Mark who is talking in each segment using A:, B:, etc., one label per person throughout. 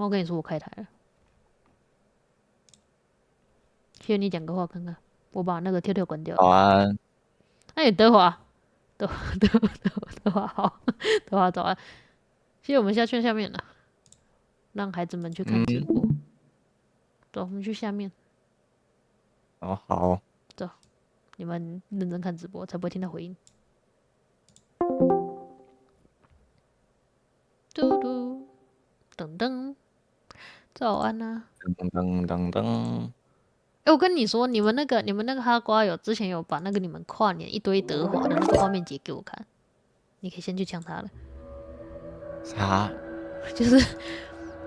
A: 我跟你说，我开台了。谢你讲个话看看，我把那个跳跳关掉了。
B: 好啊。
A: 哎，德华，德华好，德华早安。谢谢我们下去下面了，让孩子们去看直播。走，我们去下面。
B: 哦，好。
A: 走，你们认真看直播，才不会听到回音。嘟嘟，噔噔，早安啊！
B: 噔噔噔噔。
A: 哎，我跟你说，你们那个哈瓜之前有把那个你们跨年一堆德华的那个画面截给我看，你可以先去抢他了。
B: 啥？
A: 就是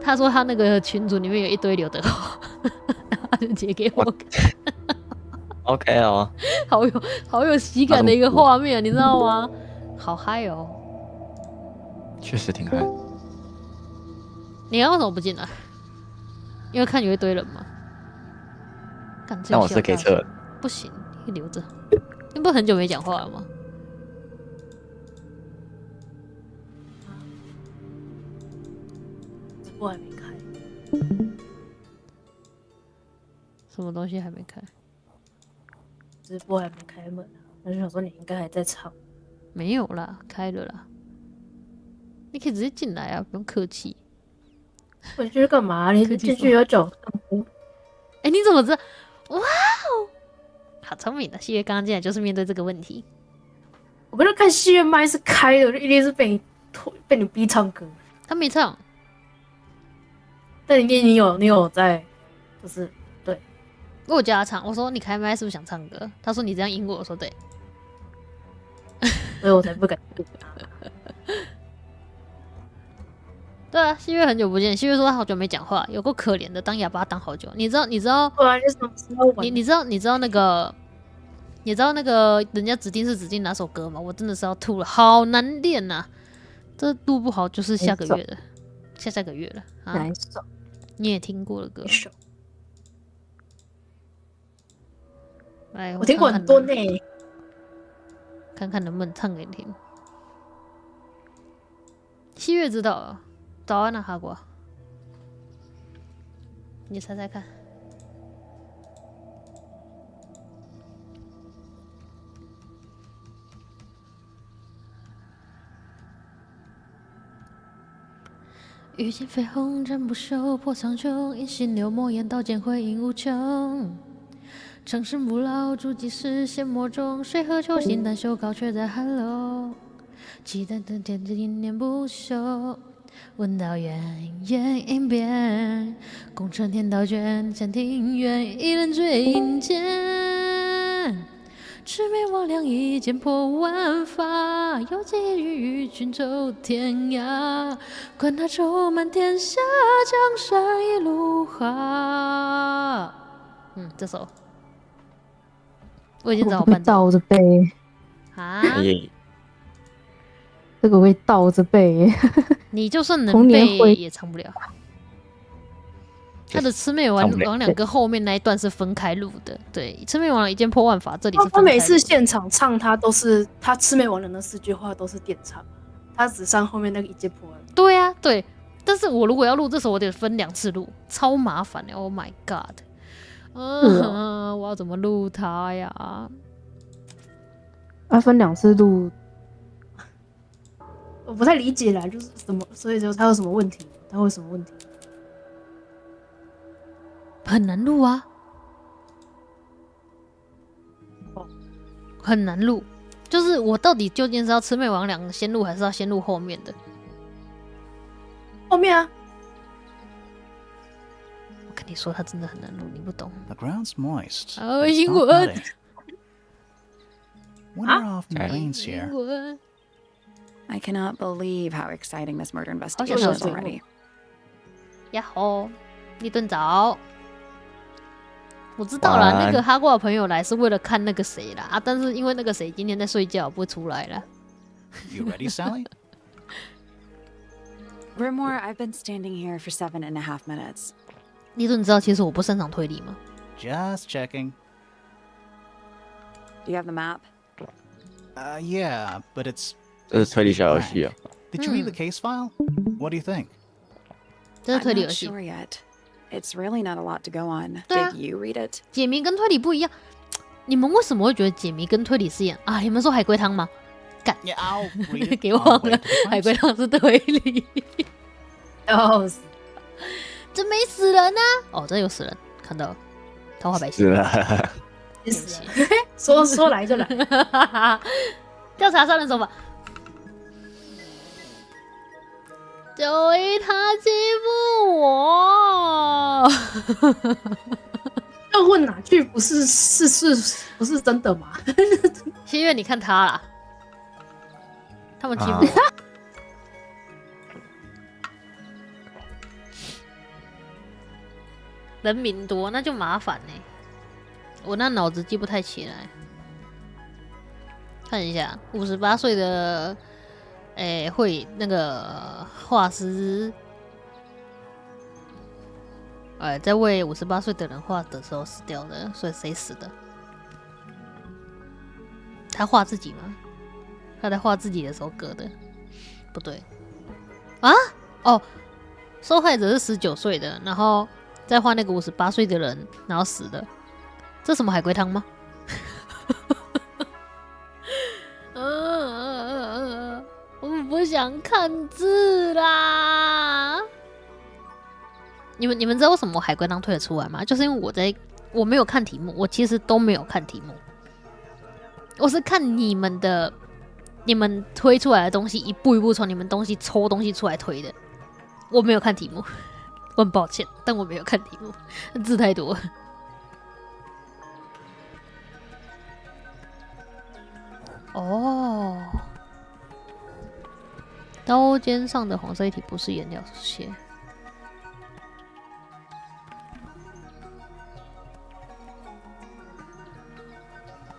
A: 他说他那个群组里面有一堆刘德华，他就截给我看。
B: OK 哦。
A: 好有喜感的一个画面，你知道吗？好嗨哦！
B: 确实挺嗨。
A: 你刚刚为什么不进来？因为看有一堆人嘛。
B: 但我是可以撤的。
A: 不行，你留着。你不是很久没讲话了吗？
C: 直播还没开。
A: 什么东西还没开？
C: 直播还没开门啊！我就想说你应该还在唱。
A: 没有啦，开了啦。你可以直接进来啊，不用客气。
C: 我进去干嘛？你进去有脚。
A: 哎，你怎么知道？哇哦，好聪明的！西月刚刚进来就是面对这个问题。
C: 我刚才看西月麦是开的，一定是被你逼唱歌。
A: 他没唱，
C: 但你有在，就是对。
A: 我叫他唱，我说你开麦是不是想唱歌？他说你这样赢我，我说对。
C: 所以我才不敢。
A: 对啊，西月很久不见。西月说他好久没讲话，有够可怜的，当哑巴当好久。你知道？
C: 你知道
A: 那个人家指定是指定哪首歌吗？我真的是要吐了，好难练呐、这录不好就是下个月的，下个月了啊。
C: 哪一首？
A: 你也听过的歌？来，
C: 我听过很多呢。
A: 看看能不能唱给你听。七月知道了，早安啊，哈瓜。你猜猜看。遇见绯红战不休，破苍穹，隐形流墨眼刀剑辉映无穷。城市不老，筑基时陷魔中，水河秋心丹修高却在寒楼。期待的天地念念不休，闻道远远应变，功成天道卷，前庭院一人追引剑。魑魅魍魉一剑破万法，有记忆与君走天涯。管他愁满天下，江山一路滑。这首我已经找好伴奏。
C: 倒着背
A: 啊！
C: 这个会倒着背。
A: 你就算能背也唱不了。他的魑魅魍魉跟后面那一段是分开录的，对，魑魅魍魉一剑破万法，这里是分开录的。
C: 他每次现场唱，他都是他魑魅魍魉的4句话都是点唱，他只唱后面那个一剑破万。
A: 对啊，对。但是我如果要录这首，我得分2次录，超麻烦的。Oh my god！ 我要怎么录它呀？
C: 要分2次录，我不太理解啦，就是什么，所以说他有什么问题？他会有什么问题？
A: 很难录啊，很难录。就是我到底究竟是要魑魅魍魉先录，还是要先录后面的？
C: 后面啊！
A: 我跟你说，它真的很难录，你不懂。
D: The ground's moist.
A: 英文。
D: Wonder off brains here.
A: 英文。
E: I cannot believe how exciting this murder investigation is already.
A: 呀吼，一顿早。我知道啦，那个哈瓜的朋友来是为了看那个谁啦啊，但是因为那个谁今天在睡觉，不会出来了。
D: You ready, Sally?
E: Rimore, I've been standing here for 7.5 minutes.
A: 你知道其实我不擅长推理吗？
D: Just checking.
E: Do you have the map?
D: Yeah, but it's.
B: 这是推理小游戏啊。
D: Did you read the case file? What do you think?
A: 这是推
E: I'm
A: 理游
E: not
A: 戏。
E: sure yet. It's really not a lot to go on.
A: 对啊
E: Did you read it?
A: 解谜跟推理不一样，你们为什么会觉得解谜跟推理是一样啊？你们说海龟汤吗？
D: Yeah, I'll read it.
A: 给忘
D: on the way
A: 了
D: to the，
A: 海龟
D: crime
A: 汤是推理。
C: 笑死！
A: 这没死人啊！哦，这有死人，看到了，桃花白
B: 是
A: 线。
B: 啊，
C: 气死了！说来就来，
A: 调查杀人手法。九一他欺负我，
C: 要问哪句不是不是真的吗？
A: 希月你看他啦，他们欺负我。人名多那就麻烦呢、我那脑子记不太起来。看一下，58岁的，会那个画师，在为58岁的人画的时候死掉的，所以谁死的？他画自己吗？他在画自己的时候割的？不对啊？哦，受害者是19岁的，然后再画那个58岁的人，然后死的。这什么海龟汤吗？我不想看字啦。你们知道为什么我海龟汤推得出来吗？就是因为我没有看题目，我其实都没有看题目，我是看你们推出来的东西，一步一步从你们东西抽东西出来推的。我没有看题目，我很抱歉，但我没有看题目，字太多了。哦，刀尖上的黄色液体不是颜料，是血。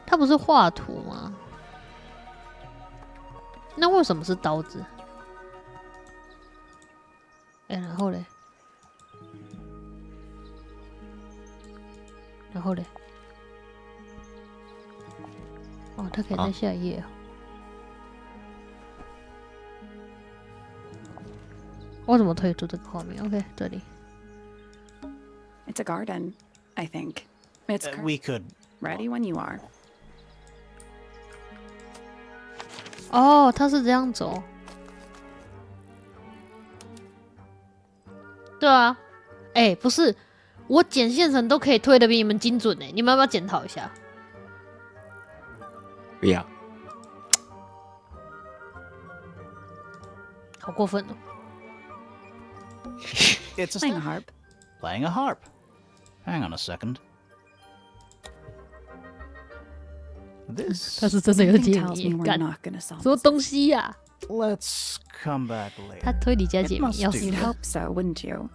A: 它不是画图吗？那为什么是刀子？然后嘞？然后嘞？哦，它可以在下一页哦。我怎么推出这个画面 ？OK， 这里。
E: It's a garden, I think. It's
D: We could.
E: ready when you are.
A: 哦，它是这样走。对啊，不是，我剪线程都可以推的比你们精准呢，你们要不要检讨一下？
B: 不要。
A: 好过分哦！
D: It's
E: Playing a harp.
D: playing a harp. Hang on a second. This.
A: 他是真的有
E: Something
A: 解
E: tells
A: 谜
E: me，we're
A: 干
E: not gonna solve
A: 什么
E: this.
A: 东西呀、
D: Let's come back
A: 他
D: later.
A: 推理加解
D: It
A: 谜
D: must
A: 要
D: do.
A: 死
E: You'd
A: 了。
E: hope so, wouldn't you?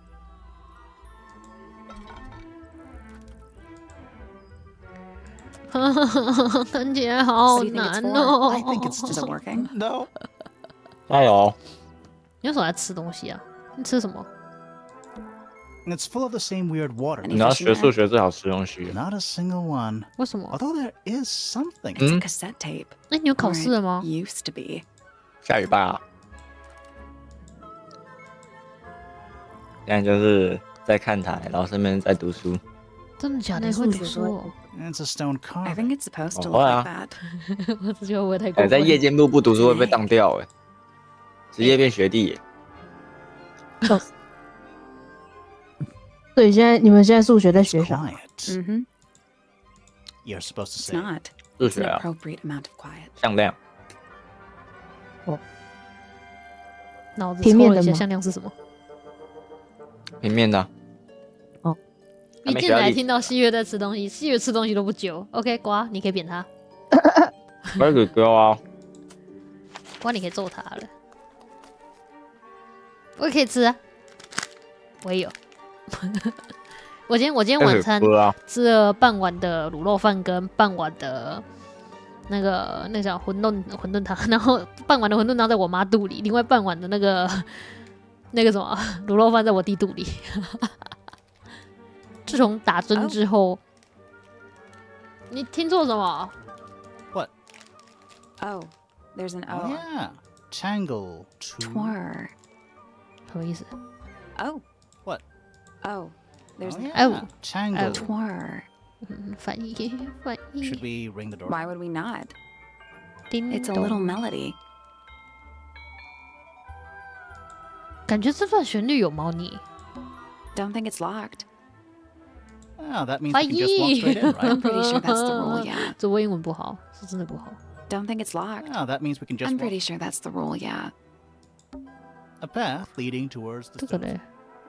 A: 看起来好
E: So do you think
A: 难
E: it's
A: 哦。
D: I think it's
E: Is
D: just
E: it working?
D: No.
B: 加油！
A: 你为什么在吃东西啊？你吃什么？
D: It's full of the same weird water.
E: Any
B: 你要
E: fish in
B: 学
E: there?
B: 数学最好吃东西。
D: Not a single one.
A: 为什么？
D: Although there is something.
E: It's a cassette tape.
A: 你有考
E: Or
A: 试了吗
E: it？used to be.
B: 下雨吧。现在就是在看台，然后顺便在读书。
A: 真的假的？
C: 那
A: 你会读
C: 数学都
A: 书哦？
D: It's a stone
E: I
D: carving.
E: think it's supposed to
B: Oh,
E: look
B: wow.
E: like that.
A: 我只觉得我太过分。
B: 在夜间部不读书会被当掉哎，直接变学弟耶。
C: 所以你们现在数学在
D: It's
C: 学啥？
D: quiet.
E: Mm-hmm.
D: You're supposed to
E: It's
D: say.
E: not.
B: 数
E: It's
B: 学
E: an
B: 啊，
E: appropriate amount of quiet.
B: 向量。
A: 脑子抽了一下，
C: 平面的吗
A: 向量是什么？
B: 平面的啊。
A: 一进来听到西月在吃东西，西月吃东西都不久。OK， 瓜，你可以扁他，
B: 不是哥啊，
A: 瓜你可以揍他了。我也可以吃啊，我也有。我今天晚餐
B: 哥啊，
A: 吃了半碗的卤肉饭跟半碗的那个叫馄饨汤，然后半碗的馄饨汤在我妈肚里，另外半碗的那个什么卤肉饭在我弟肚里。自从打针之后，你听错什么？
D: What?
E: Oh, there's an
D: Oh,
E: O.
D: yeah. Tangle.
E: Tower.
A: 什么意思？
E: Oh, Oh, there's
D: Oh, yeah.
A: Oh.
D: Tangle.
E: Tower.
A: 翻译翻译
D: Should we ring the door?
E: Why would we not?
A: 叮
E: It's a
A: 咚
E: little melody.
A: 感觉这段旋律有猫腻。
E: Don't think it's locked.
D: Oh, that means we can just walk straight in,
E: I'm
D: right?
E: pretty sure that's the rule, yeah.
A: 这我英文不好，是真的不好。
E: Don't think it's locked.
D: Oh, that means we can just
E: I'm
D: walk
E: pretty sure that's the rule, yeah.
D: a path leading towards the
A: 这个
D: stone.
A: 嘞，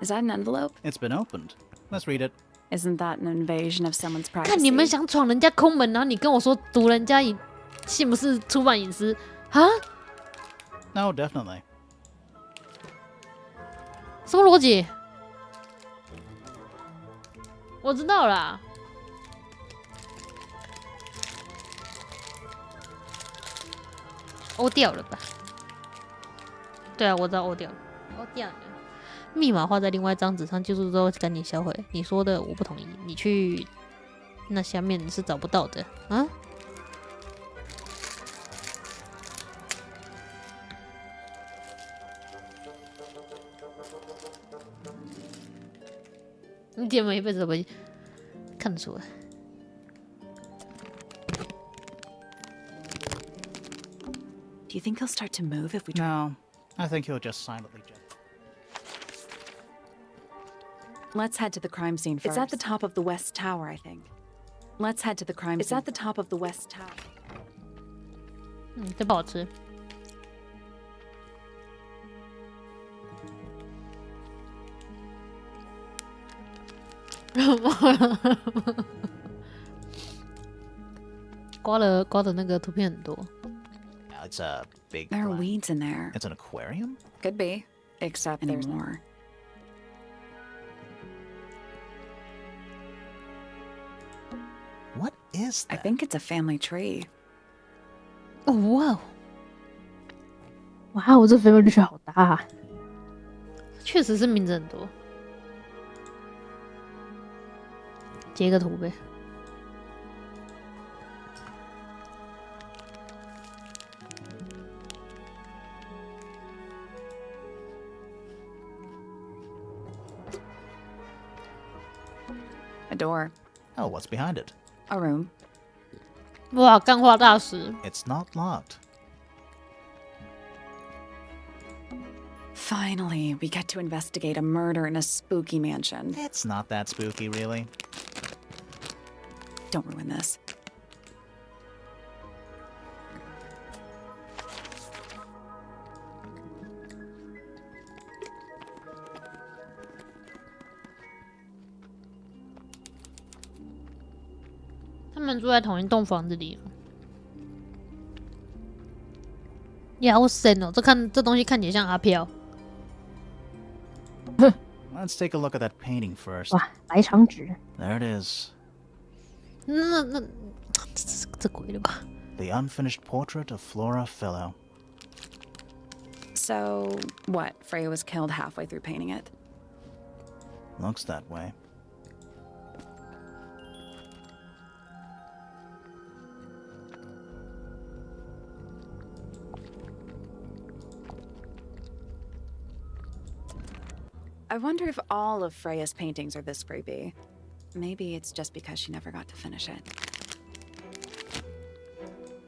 E: Is that an envelope?
D: It's been opened. Let's read it.
E: Isn't that an invasion of someone's
A: 看你们
E: privacy?
A: 想闯人家空门，然后你跟我说读人家隐，信不是触犯隐私啊？
D: No, definitely.
A: 什么逻辑？我知道啦。欧掉了吧？对啊，我知道欧掉了，欧掉了。密码画在另外一张纸上，记住之后赶紧销毁。你说的我不同意，你去那下面是找不到的啊。你姐妹一辈子都不会看得出来。
E: Do you think he'll start to move if we try?
D: No, I think he'll just silently jump.
E: Let's head to the crime scene first. It's at the top of the west tower, I think. Let's head to the crime scene. It's at the top of the west tower.
A: 这不好吃。刮的那个图片很多。
D: It's a big.
E: There are
D: glass.
E: weeds in there.
D: It's an aquarium?
E: Could be. Except there's more.
D: What is
E: I
D: that?
E: think it's a family tree.
A: 哦哇哦，
C: 哇，我这绯闻率好大啊！
A: 确实是名字很多。截个图呗。
E: A door.
D: Oh, what's behind it?
E: A room.
A: 哇，干话大师。
D: It's not locked.
E: Finally, we get to investigate a murder in a spooky mansion.
D: It's not that spooky, really.
E: Don't ruin this.
A: "他们住在同一栋房子里。呀，好神哦！这东西看起来像阿飘。
D: Let's take a look at that painting first.
C: 哇，白长直，
D: There it is.
A: 那这鬼了吧？
D: The unfinished portrait of Flora Fellow.
E: So, what? Freya was killed halfway through painting it.
D: Looks that way.
E: I wonder if all of Freya's paintings are this creepy. Maybe it's just because she never got to finish it.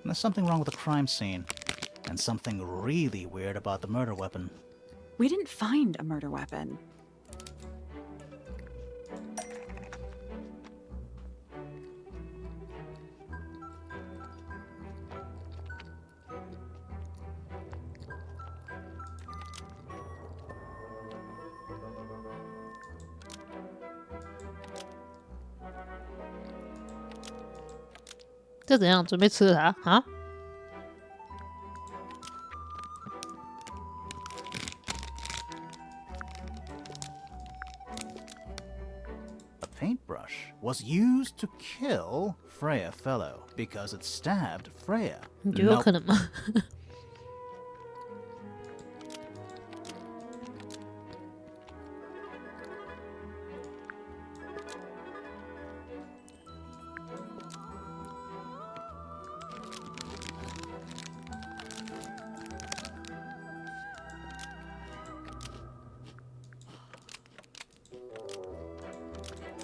D: There's something wrong with the crime scene. And something really weird about the murder weapon.
E: We didn't find a murder weapon.
A: "这怎样？准备吃了它啊？
D: A paintbrush was used to kill Freya Fellow because it stabbed Freya.
A: 你觉得有
D: Nope.
A: 可能吗？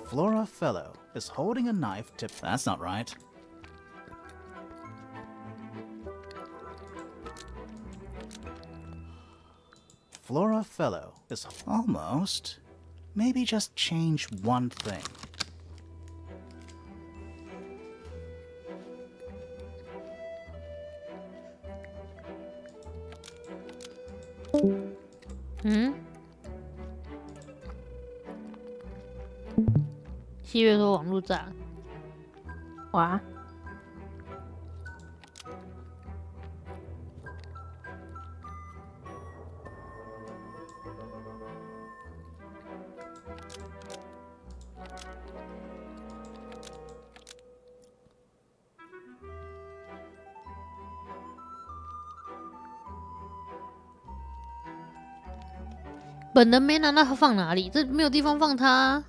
D: Flora Fellow is holding a knife to... That's not right. Flora Fellow is almost... Maybe just change one thing.
A: Hmm? 7月说网络炸，
C: 哇，
A: 本人没拿，那他放哪里？这没有地方放他。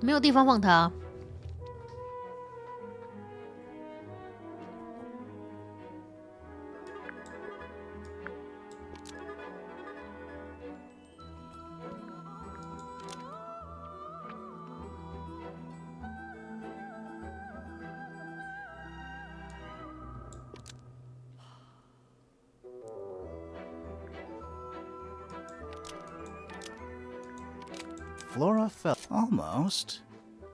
A: 没有地方放它。
D: Flora fell almost.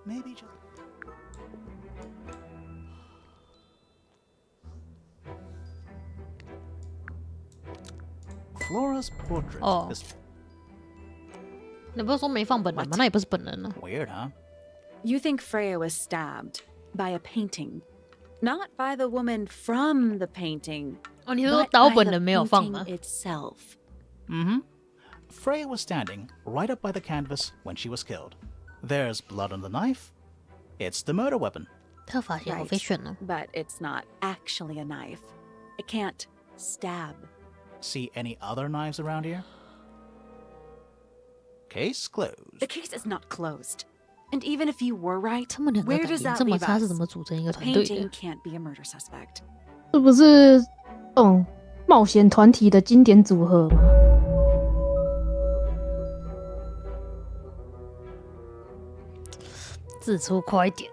D: Maybe just. Flora's portrait
A: Oh.
D: is
A: 你不是说没放本人吗？那也不是本人啊。
D: weird, huh?
E: You think Freya was stabbed by a painting, not by the woman from the painting,
A: 哦，你是说
E: but
A: 岛
E: by
A: 本
E: the
A: 人没有放
E: painting
A: 吗？
E: itself.
D: Mm-hmm. Freya was standing right up by the canvas when she was killed. There's blood on the knife. It's the murder weapon.
A: 特发型好飞炫哦。
E: But it's not actually a knife. It can't stab.
D: See any other knives around here? Case closed.
E: The case is not closed. And even if you were right,
A: 他们两个
E: where
A: 感
E: does
A: 情
E: that
A: 这么
E: leave
A: 差，是
E: us?
A: 怎么组成一个
E: The
A: 团队
E: painting
A: 的？
E: can't be a murder suspect.
C: 这不是这种冒险团体的经典组合吗？
A: 字出快一点。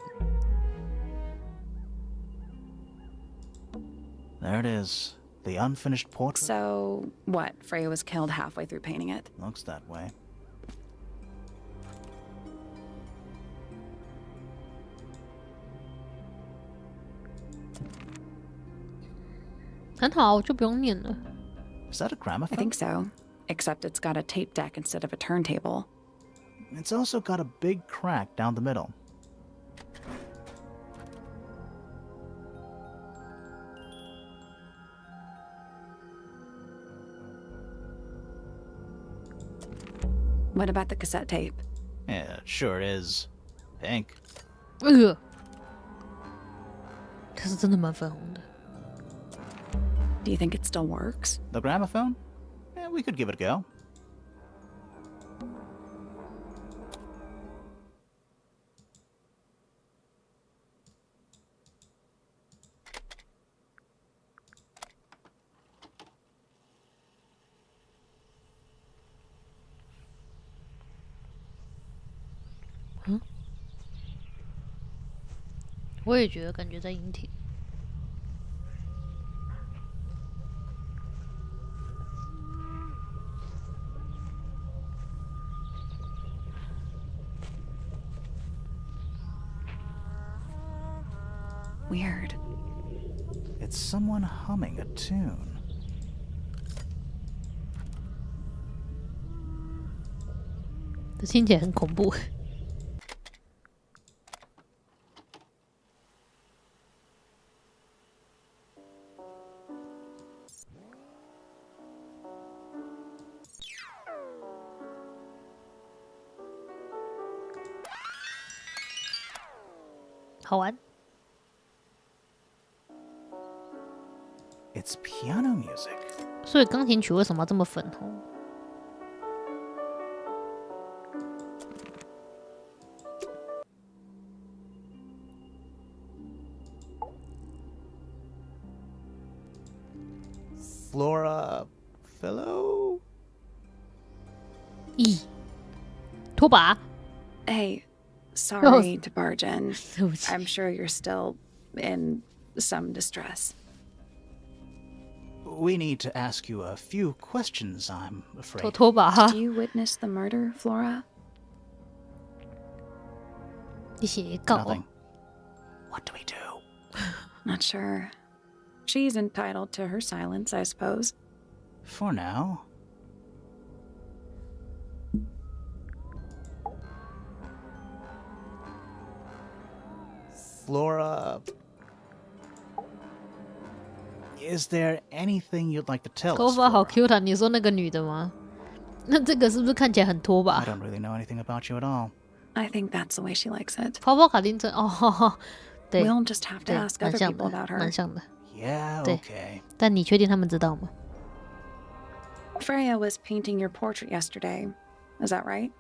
D: There it is. The unfinished portrait.
E: So, what? Freya was killed halfway through painting it?
D: Looks that way.
A: 很好，我就不用念了。
D: Is that a
E: I
D: gramophone?
E: think so. Except it's got a tape deck instead of a turntable.
D: It's also got a big crack down the middle.
E: What about the cassette tape?
D: Yeah, it sure is. Pink.
A: 它是真的蛮粉红的。
E: Do you think it still works?
D: The gramophone? Yeah, we could give it a go.
A: Huh? 我也觉得，感觉在阴天。
E: Weird.
D: It's someone humming a tune.
A: 这听起来很恐怖。好玩。
D: It's piano music.
A: 所以钢琴曲为什么要这么粉红？
D: Flora Fellow?
A: 咦，拖把？
E: Hey, sorry to barge in.
A: 对不起。
E: I'm sure you're still in some distress.
D: We need to ask you a few questions, I'm
A: 拖
D: afraid.
A: 拖把哈
E: Do，you witness the murder, Flora?
A: 你写告
D: Nothing. What do we do?
E: Not sure. She's entitled to her silence, I suppose.
D: For now. Flora, is there anything you'd like to tell
A: 头
D: us?
A: 发好
D: Flora?
A: Q 弹。你说那个女的吗？那这个是不是看起来很拖
D: I
A: 把？
D: don't really know anything about you at all.
E: I think that's the way she likes it.
A: 跑跑卡丁车哦，对
E: We'll just have to
A: 对，
E: ask
A: 蛮
E: other
A: 像
E: people
A: 的，
E: about her.
A: 蛮像的。
D: Yeah,
A: 对。
D: okay.
A: 但你确定他们知道吗？
E: Freya was painting your portrait yesterday. Is that right?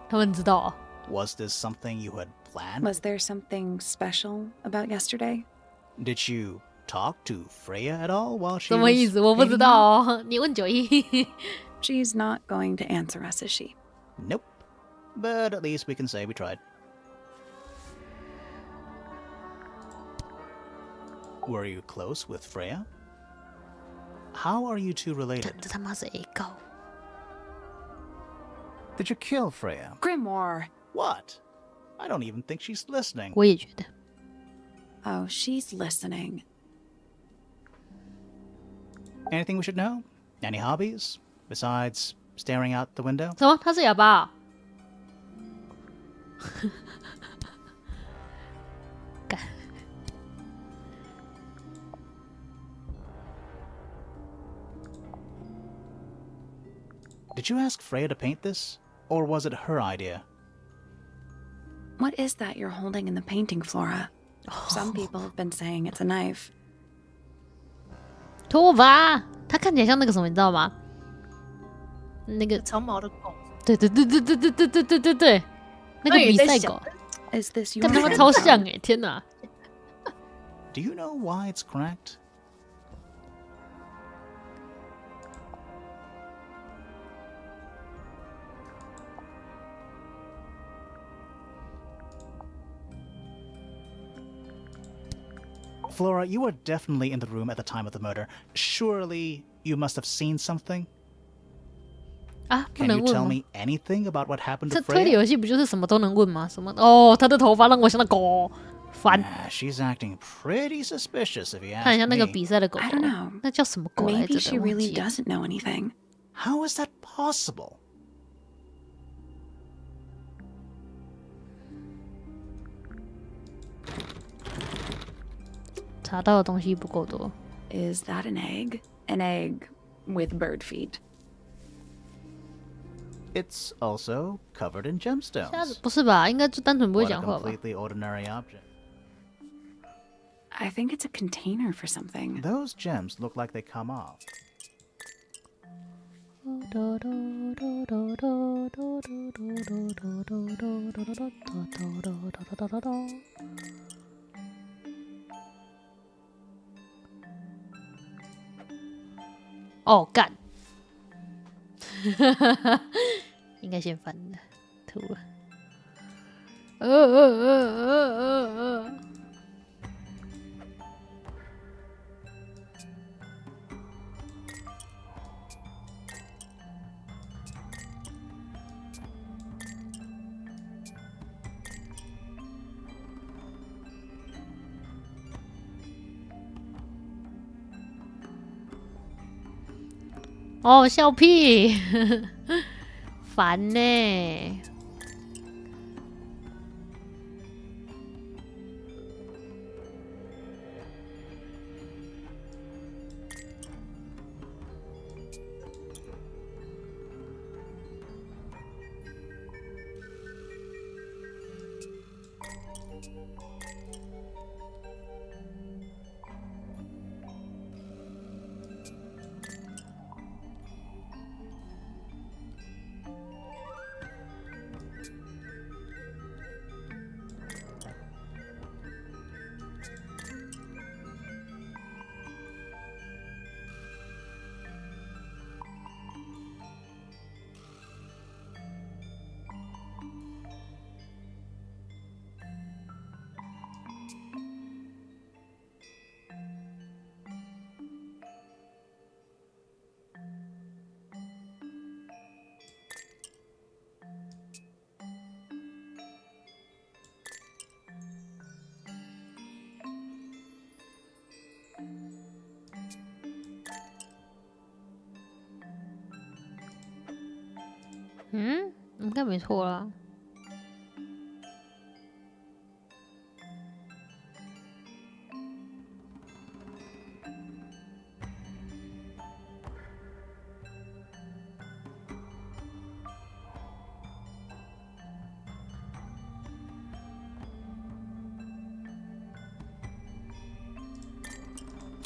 A: 他们知道啊？
D: Was this something you had planned?
E: Was there something special about yesterday?
D: Did you talk to Freya at all while she
A: 什么意
D: was
A: 思？我不知
D: painting
A: 道
D: you?
A: 哦。你问91。
E: She's not going to answer us, is she?
D: Nope. But at least we can say we tried. Were you close with Freya? How are you two related?
A: 这他妈是 A 告。
D: Did you kill Freya?
E: Grimoire!
D: What? I don't even think she's listening.
A: 我也觉得。
E: Oh, she's listening.
D: Anything we should know? Any hobbies? Besides staring out the window?
A: 什么？他是哑巴啊？干。
D: Did you ask Freya to paint this? Or was it her idea?
E: What is that you're holding in the painting, Flora? Some people have been saying it's a knife.
A: 拖把，它看起来像那个什么，你知道吗？那个，
C: 长毛的狗，
A: 对对对对对对对对对对对，那个比赛狗，
E: Is this your
A: 跟他们
E: friend
A: 超
E: from?
A: 像哎！天哪！
D: Do you know why it's cracked? Flora, you were definitely in the room at the time of the murder. Surely you must have seen something?
A: 啊，不
D: Can
A: 能
D: you
A: 问
D: tell
A: 吗？
D: me anything about what happened
A: 这
D: to
A: 推理
D: Freya?
A: 游戏不就是什么都能问吗？什么？哦，他的头发让我想到狗，烦。
D: She's acting pretty suspicious if you
A: 看
D: ask
A: 一下那个
D: me.
A: 比赛的狗
E: I don't know.
A: 那叫什么狗来
E: Maybe
A: 着
E: she
A: 的？忘
E: really
A: 记了。
E: doesn't know anything.
D: How is that possible?
A: 查到的东西不够多。
E: Is that an egg? An egg with bird feet.
D: It's also covered in
A: 瞎子
D: gemstones.
A: 不是吧？应该就单纯不会
D: What a
A: 讲话吧？
D: completely ordinary object.
E: I think it's a container for something.
D: Those gems look like they come off.
A: 哦，干！应该先翻的，吐了。哦，笑屁，烦呢。应该没错啦。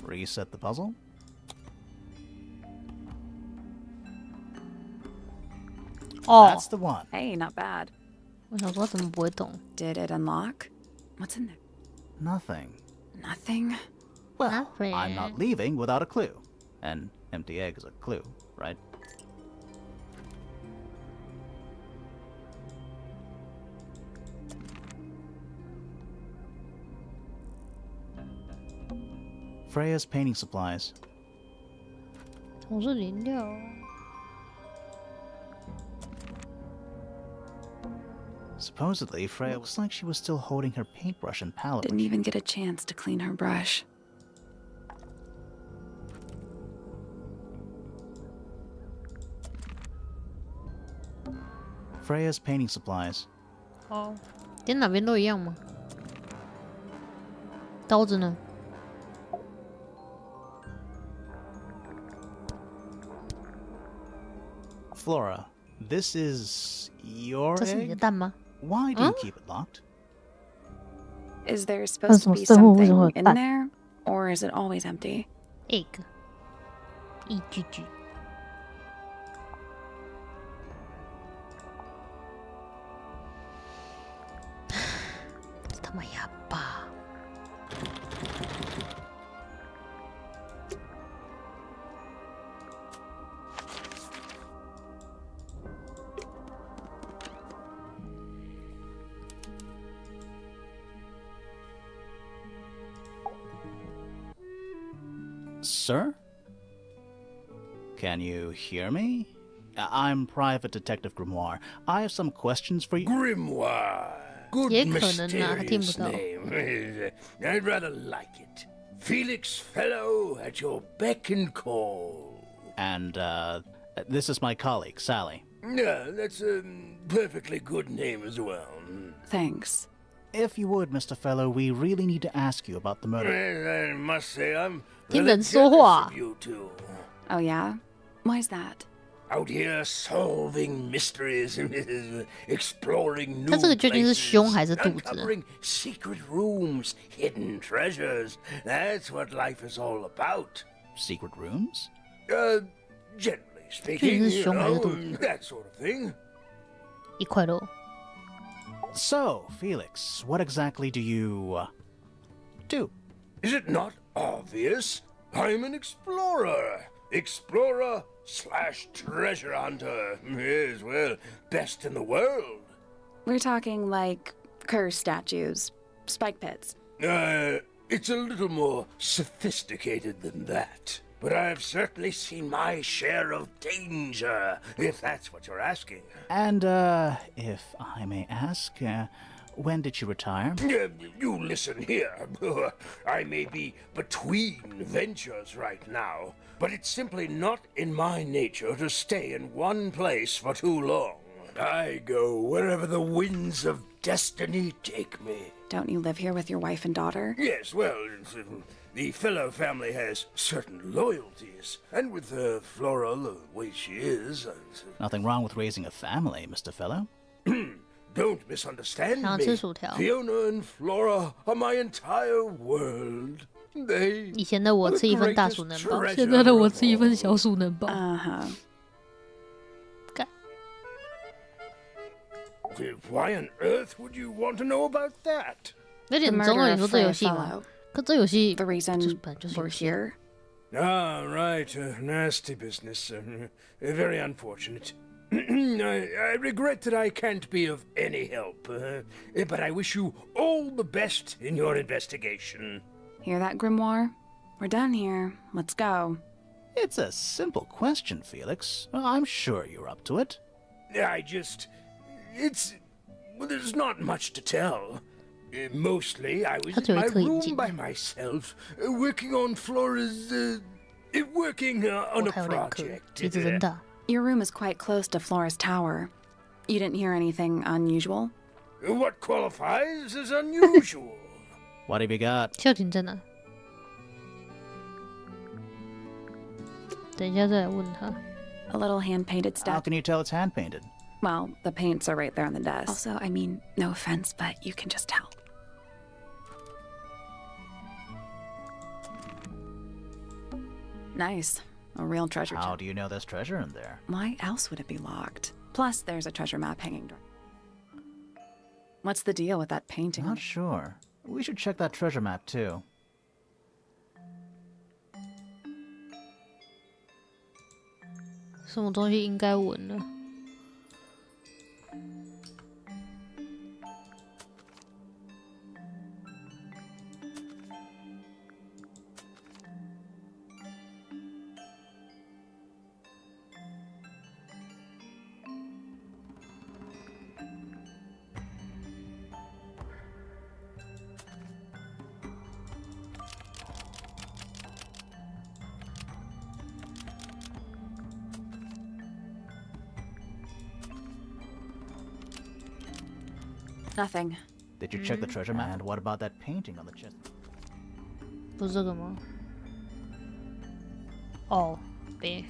D: Reset the puzzle. That's the one.
E: Hey, not bad.
A: 我想说怎么不会动
E: Did it unlock? What's in there?
D: Nothing.
E: Nothing?
D: Well,
A: Nothing.
D: I'm not leaving without a clue. An empty egg is a clue, right? Freya's painting supplies.
A: 总是06
D: Supposedly, Freya looks like she was still holding her paintbrush and palette.
E: Didn't even get a chance to clean her brush.
D: Freya's painting supplies.
A: 哦，点哪边都一样吗？刀子呢？
D: Flora, this is your
A: 这是你的
D: egg?
A: 蛋吗？
D: Why do you keep it locked?
E: Is there supposed to be
A: 为什么
E: something
A: 会有
E: in
A: 蛋
E: there? Or is it always empty?
A: egg 一句句。这他妈哑巴！
D: Sir? Can you hear me? I'm Private Detective Grimoire. I have some questions for you.
F: Grimoire. Good
A: 也可能啊，他听不
F: mysterious
A: 到。
F: name. I'd rather like it. Felix Fellow at your beck and call.
D: And, this is my colleague, Sally.
F: Yeah, that's a perfectly good name as well.
E: Thanks.
D: If you would, Mr. Fellow, we really need to ask you about the murder.
F: I must say I'm
A: 听
F: rather
A: 人说话
F: jealous of you two.
E: Oh, yeah? Why's that?
F: Out here solving mysteries, exploring new
A: 他这个究竟是
F: places,
A: 胸还是肚子？
F: uncovering secret rooms, hidden treasures. That's what life is all about.
D: Secret rooms?
F: Generally
A: 究
F: speaking,
A: 竟是
F: you
A: 胸还是
F: know,
A: 肚子？
F: that sort of thing.
A: 一块肉。
D: So, Felix, what exactly do you, do?
F: Is it not obvious? I'm an explorer. Explorer / treasure hunter. Yes, well, best in the world.
E: We're talking like curse statues, spike pits.
F: It's a little more sophisticated than that. But I've certainly seen my share of danger, if that's what you're asking.
D: And, if I may ask, when did you retire?
F: You listen here. I may be between ventures right now, but it's simply not in my nature to stay in one place for too long. I go wherever the winds of destiny take me.
E: Don't you live here with your wife and daughter?
F: Yes, well, the Fellow family has certain loyalties, and with Flora the way she is...
D: Nothing wrong with raising a family, Mr. Fellow.
F: Don't misunderstand
A: 想要
F: me.
A: 吃薯条。
F: Fiona and Flora are my entire world. They
A: 以前的我
F: are
A: 吃
F: the
A: 一份大
F: greatest
A: 薯能包，
F: treasure
A: 现在的我
F: of
A: 吃一份
F: all.
A: 小薯能包。
E: Uh-huh.
F: Why on earth would you want to know about that?
A: 有
E: The
A: 点中
E: murder
A: 二，你
E: of
A: 说这游
E: Freya
A: 戏吗？
E: Fellow.
A: 可这游戏
E: The reason
A: 就是本来就是游
E: we're
A: 戏。
E: here?
F: Ah, right. Nasty business. Very unfortunate. I regret that I can't be of any help, but I wish you all the best in your investigation.
E: Hear that, Grimoire? We're done here. Let's go.
D: It's a simple question, Felix. I'm sure you're up to it.
F: Well, there's not much to tell. Mostly, I was
A: 他只
F: in
A: 有
F: my
A: 一颗眼
F: room
A: 睛，
F: by myself, working on Flora's, working on
A: 我
F: a
A: 还有两颗，
F: project.
A: 鼻子真大。
E: Your room is quite close to Flora's tower. You didn't hear anything unusual?
F: What qualifies as unusual?
D: What have you got?
A: 校警在哪？等一下再来问他。
E: A little hand-painted
D: How
E: stuff.
D: can you tell it's hand-painted?
E: Well, the paints are right there on the desk. Also, I mean, no offense, but you can just tell. Nice. A real treasure
D: How
E: chest.
D: do you know there's treasure in there?
E: Why else would it be locked? Plus, there's a treasure map hanging. What's the deal with that painting?
D: Not sure. We should check that treasure map too.
A: 什么东西应该稳了？Nothing.
D: Did you check the treasure map? And what about that painting on the chest?
A: 不是这个吗？哦，别。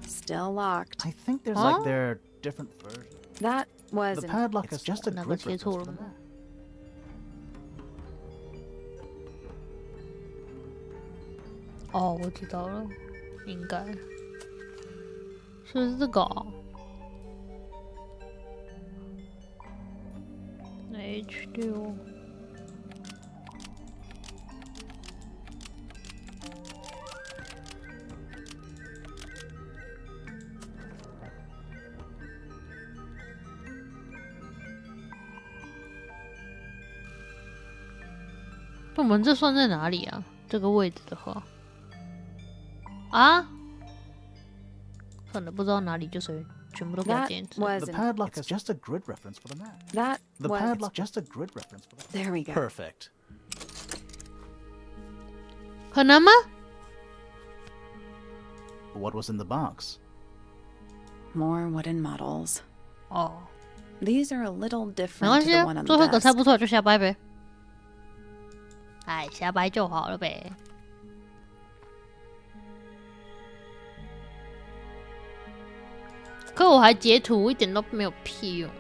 E: Still locked.
D: I think there's
A: Huh?
D: like there are different versions.
E: That was
D: The
E: an...
D: padlock is just a
A: 哪个
D: grid
A: 切
D: reference
A: 错
D: for
A: 了
D: the
A: 吗？
D: map.
A: 哦，我知道了，应该是不是这个啊？H6。我们这算在哪里啊？这个位置的话，啊，算了，不知道哪里就随全部都给它
E: That
A: 点。
E: was
D: The
E: an...
D: padlock is just a grid reference for the map.
E: That
D: The
E: was...
D: padlock just a grid reference for the map.
E: There we go.
D: Perfect.
A: 很难吗？
D: What was in the box?
E: More wooden models.
A: 哦，
E: These are a little
A: 没
E: different
A: 关
E: to
A: 系
E: the
A: 啊
E: one on
A: 最后一
E: the
A: 个猜
E: desk.
A: 不出来就瞎掰呗。哎，瞎掰就好了呗。可我还截图，一点都没有屁用。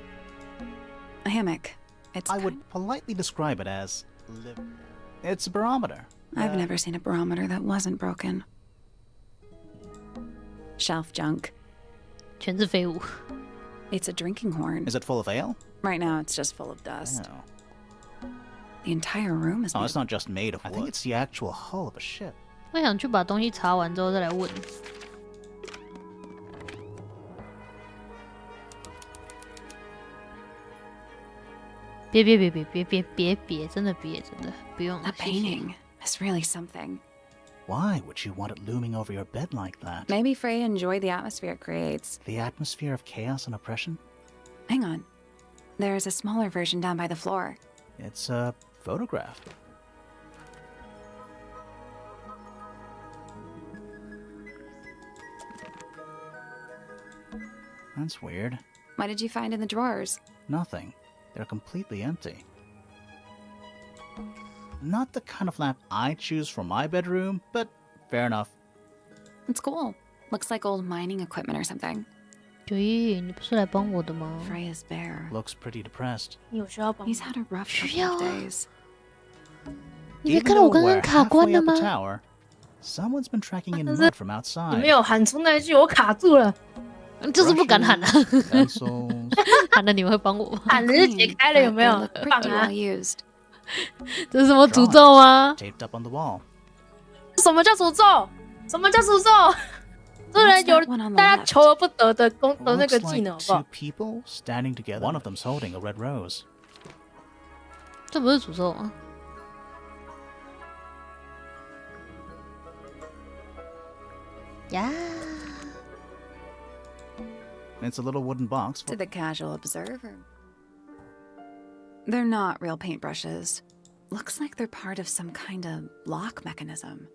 E: A hammock. It's...
D: I would politely describe it as it's a barometer.
E: I've never seen a barometer that wasn't broken. Shelf junk.
A: 全是废物。
E: It's a drinking horn.
D: Is it full of ale?
E: Right now, it's just full of dust.
D: No.
E: The entire room is
D: Oh,
E: made
D: it's not just made of wood. I think it's the actual hull of a ship.
A: 我想去把东西查完之后再来问。别，真的别，真的不用。
E: That
A: 谢谢。
E: painting is really something.
D: Why would you want it looming over your bed like that?
E: Maybe Frey enjoyed the atmosphere it creates.
D: The atmosphere of chaos and oppression?
E: Hang on. There's a smaller version down by the floor.
D: It's a photograph. That's weird.
E: What did you find in the drawers?
D: Nothing. They're completely empty. Not the kind of lamp I choose for my bedroom, but fair enough.
E: It's cool. Looks like old mining equipment or something.
A: 九一，你不是来帮我的吗？
E: Frey is bare.
D: Looks pretty depressed.
C: 你有需要帮忙
E: He's had a rough
A: 需
E: couple
A: 要
E: of
A: 啊。
E: days.
A: 你没
D: Even
A: 看到我
D: though
A: 刚刚
D: we're
A: 卡关
D: halfway
A: 的
D: up the
A: 吗？
D: tower, someone's been tracking in
C: 但是
D: mud from
C: 你
D: outside.
C: 没有喊出那一句，我卡住了，
A: 就是不敢喊啊！
D: Pencils.
A: 喊了你们会帮我吗？
C: 喊了就解开了，有没
E: They
C: 有？
E: look
C: 很棒
E: pretty
C: 啊
E: well！used.
A: 这是什么诅咒吗？
D: Taped up on the wall.
C: 什么叫诅咒？什么叫诅咒？这人有
E: What's that one on the
C: 大家
E: left?
C: 求而不得的那个
D: Looks
C: 技能，
D: like
C: 好不好
D: two？people standing together. One of them's holding a red rose.
A: 这不是诅咒吗？呀，
D: It's a little wooden box.
E: To the casual observer. They're not real paintbrushes. Looks like they're part of some kind of lock mechanism.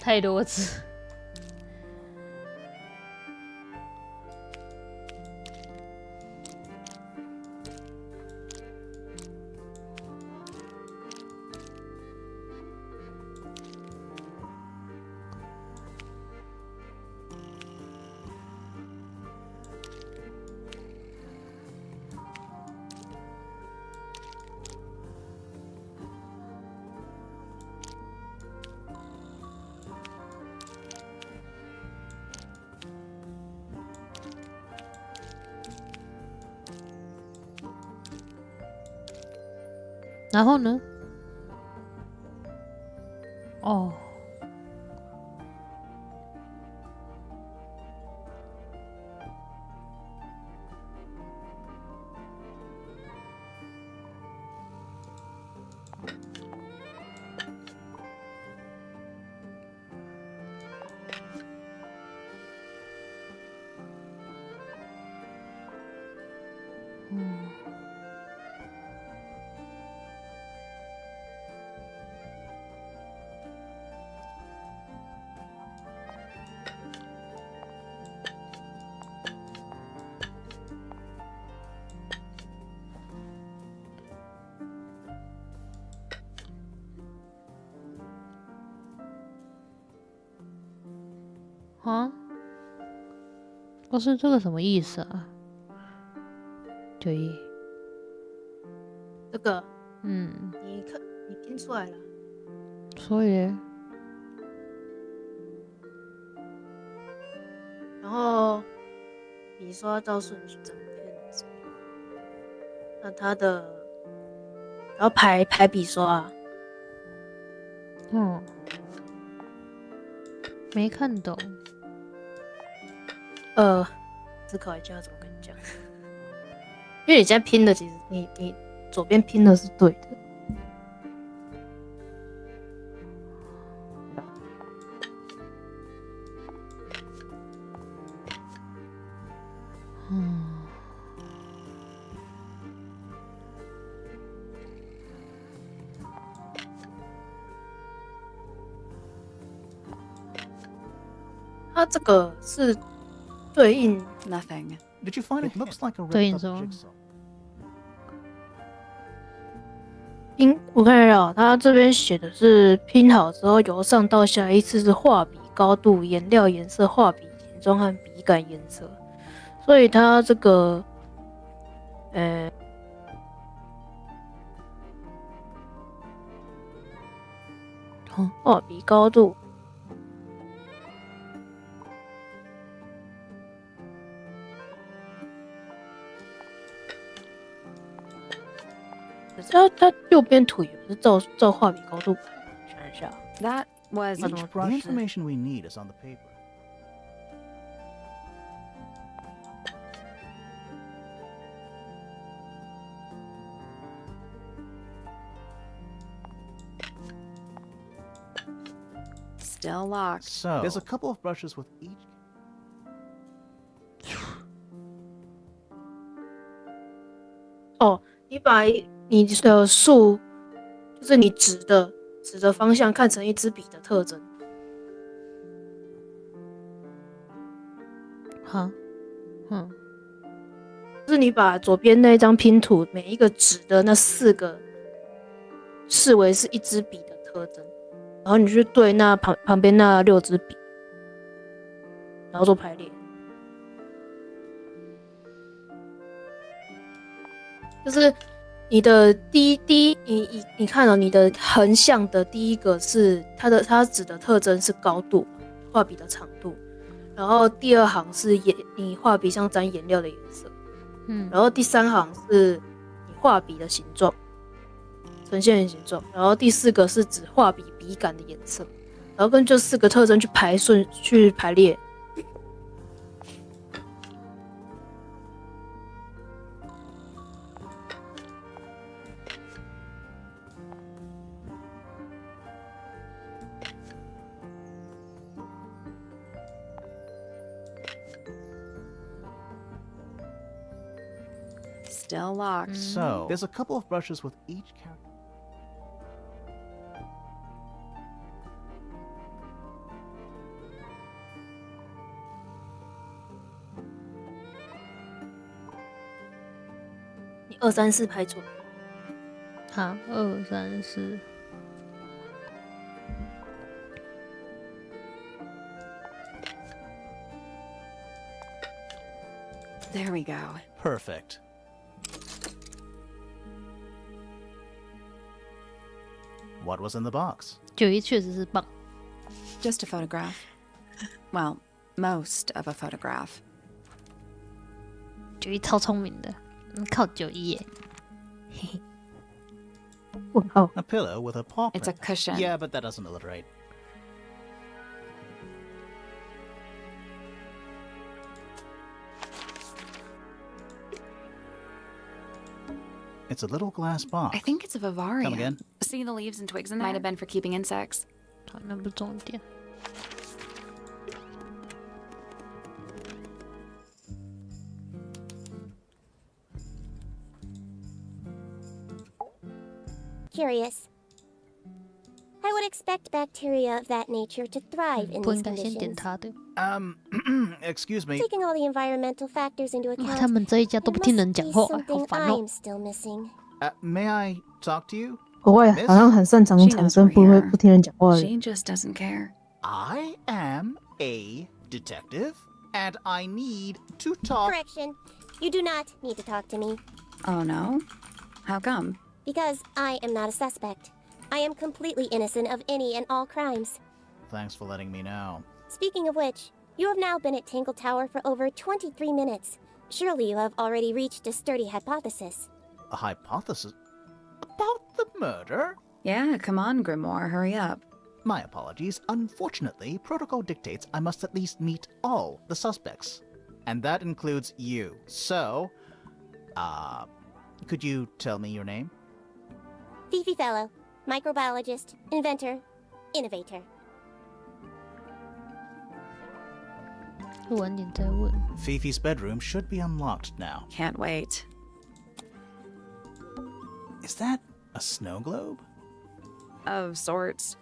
A: 太多字。然后呢？哦，啊，不是这个什么意思啊？对，
C: 这个
A: 嗯，
C: 你看你拼出来了，
A: 所以
C: 然后笔刷照顺序整片子，那它的然后排笔刷，
A: 没看懂。
C: 思考一下怎么跟你讲，因为你现在拼的其实你左边拼的是对的。它这个是对应
E: Nothing.
D: Did you find it looks like a
A: 对应
D: ripped
A: 什
D: up
A: 么？
D: jigsaw?
C: 拼，我看一下，它这边写的是拼好之后由上到下依次是画笔高度、颜料颜色、画笔形状和笔杆颜色，所以它这个，画笔高度。可是它右边图也不是照画笔高度排，想一下，
E: That was
C: Each
D: The
C: brush.
D: information we need is on the paper.
E: still locked.
D: So there's a couple of brushes with each.
C: 哦，你把你的树，就是你指的方向看成一支笔的特征。
A: 哈，
C: 就是你把左边那张拼图每一个指的那4个视为是一支笔的特征，然后你去对那旁边那6支笔，然后做排列。就是你的你看到你的横向的第一个是它指的特征是高度，画笔的长度，然后第2行是你画笔上沾颜料的颜色，然后第3行是你画笔的形状，呈现的形状，然后第4个是指画笔笔杆的颜色，然后跟这4个特征去排列。
E: Still locked.
D: So there's a couple of brushes with each character.
C: 2、3、4拍错。
A: 好，2、3、4。
E: There we go.
D: Perfect. What was in the box?
A: 91确实是棒，
E: Just a photograph. Well, most of a photograph.
A: 91超聪明的，靠91耶。嘿嘿，
C: 问号。
D: A pillow with a paw
E: It's a
D: print.
E: cushion.
D: Yeah, but that doesn't alliterate. It's a little glass box.
E: I think it's a vivarium.
D: Come again?
E: See the leaves and twigs in there? Might have been for keeping insects.
A: 好，那不是重点。
G: Curious. I would expect bacteria of that nature to thrive in
A: 不
G: these
A: 应该先点
G: conditions.
A: 他的。
D: Excuse me.
G: Taking all the environmental factors into
A: 哇，
G: account,
A: 他们这一家都
G: there
A: 不听人
G: must
A: 讲
G: be
A: 话，好
G: something
A: 烦哦
G: I'm。still missing.
D: May I talk to you?
C: 不会，
D: Miss?
C: 好像很擅长
E: She
C: 产
E: knows
C: 生
E: we're
C: 不会
E: here.
C: 不听人讲话的
E: She
C: 人。
E: just doesn't care.
D: I am a detective, and I need to talk.
G: Correction. You do not need to talk to me,
E: Oh no? How come?
G: because I am not a suspect. I am completely innocent of any and all crimes.
D: Thanks for letting me know.
G: Speaking of which, you have now been at Tangle Tower for over 23 minutes. Surely you have already reached a sturdy hypothesis.
D: A hypothesis about the murder?
E: Yeah, come on, Grimoire, hurry up.
D: My apologies. Unfortunately, protocol dictates I must at least meet all the suspects. And that includes you. So, could you tell me your name?
G: Fifi Fellow, microbiologist, inventor, innovator.
A: 录完点再问。
D: Fifi's bedroom should be unlocked now.
E: Can't wait.
D: Is that a snow globe?
E: Of sorts.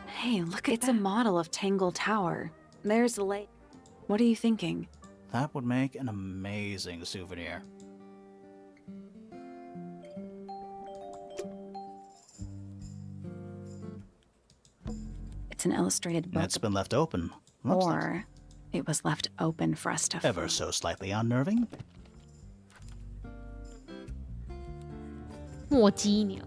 E: Hey, look at It's a model of Tangle Tower. There's the lake. What are you thinking?
D: That would make an amazing souvenir.
E: It's an illustrated book.
D: It's been left open. Looks like
E: Or it was left open for us to
D: ever so slightly unnerving.
A: 墨鸡鸟，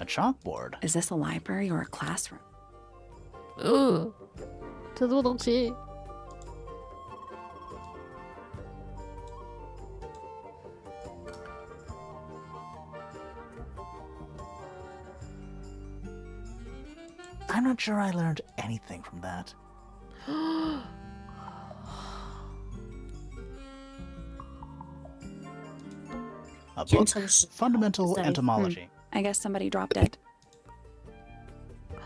D: A chalkboard.
E: Is this a library or a classroom?
A: 这什么东西？
D: I'm not sure I learned anything from that. A book,
C: 全诚实。
D: Fundamental
C: Sorry.
D: Entomology.
E: I guess somebody dropped it.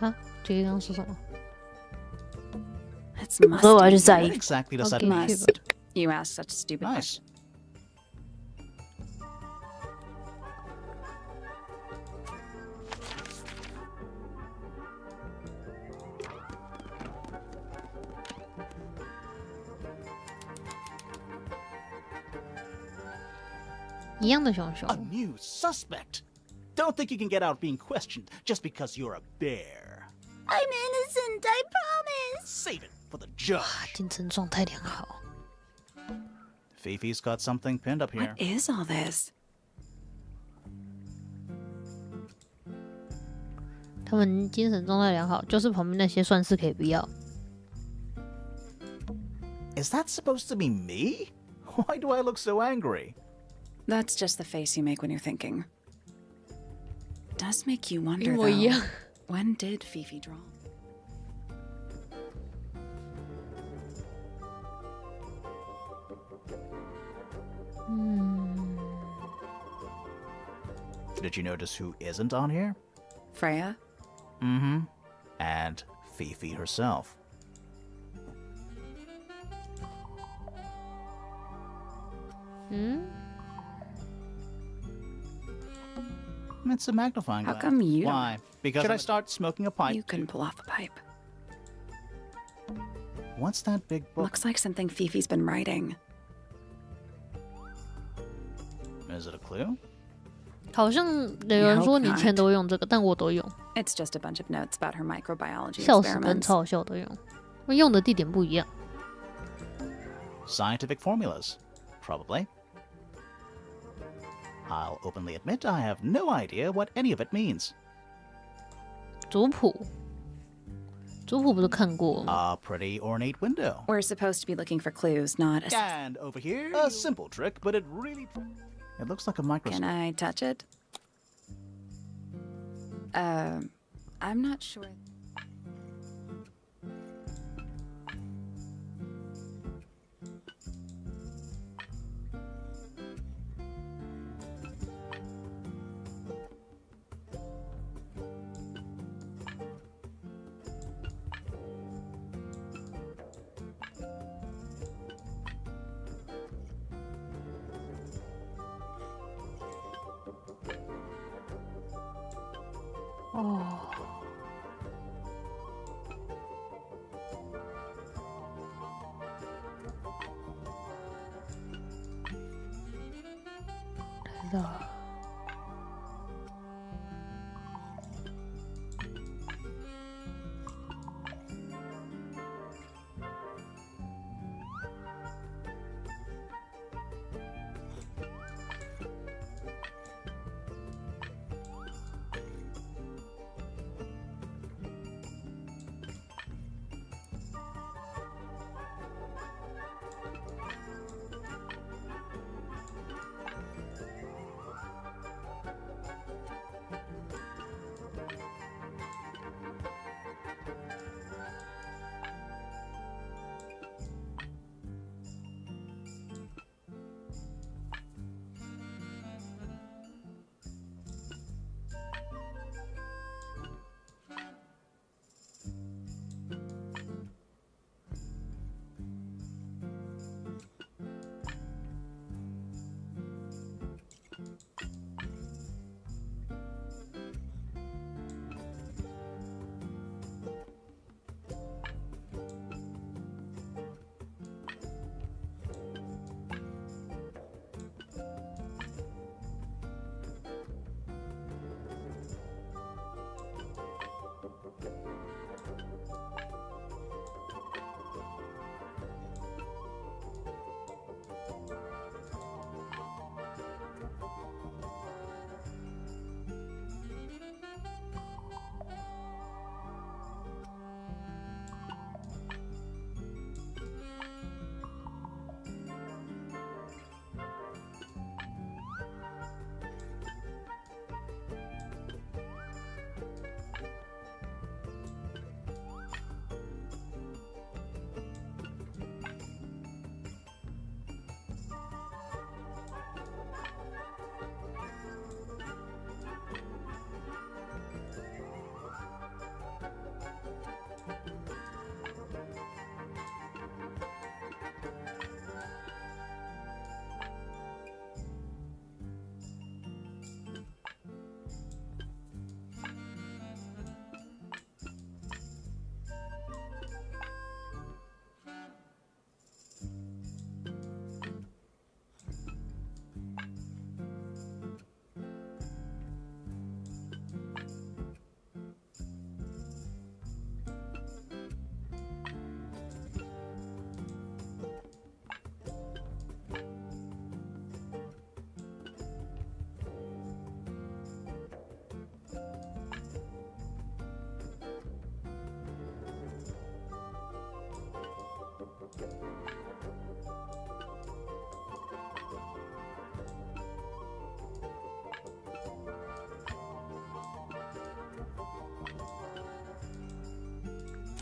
A: 哈，这个刚刚说什么？
E: It's
C: 所以我要
E: musty.
C: 去在
D: What
C: 意。
D: exactly does that
A: Okay.
D: mean?
E: Must. You asked such a stupid
D: Nice.
E: question.
A: "一样的熊熊
D: A new suspect. Don't think you can get out being questioned just because you're a bear.
G: I'm innocent, I promise.
D: Save it for the judge.
A: 精神状态良好。
D: Fifi's got something pinned up here.
E: What is all this?
A: 他们精神状态良好，就是旁边那些算是可以不要。
D: Is that supposed to be me? Why do I look so angry?
E: That's just the face you make when you're thinking. Does make you
A: 一
E: wonder
A: 模一
E: though.
A: 样。
E: When did Fifi draw?
D: Did you notice who isn't on here?
E: Freya?
D: Mm-hmm. And Fifi herself. It's a magnifying
E: How
D: glass.
E: come you don't-
D: Why? Because should I start smoking a pipe?
E: You couldn't pull off a pipe.
D: What's that big book?
E: Looks like something Fifi's been writing.
D: Is it a clue?
A: 好像有人说你以前都会用这个，但我都用，
E: It's just a bunch of notes about her microbiology
A: 笑死跟
E: experiments.
A: 超好笑都用，因为用的地点不一样。
D: Scientific formulas. Probably. I'll openly admit I have no idea what any of it means.
A: 族谱，族谱不是看过吗？
D: A pretty ornate window.
E: We're supposed to be looking for clues, not a...
D: And over here, a simple trick, but it really... It looks like a microscope.
E: Can I touch it? I'm not sure.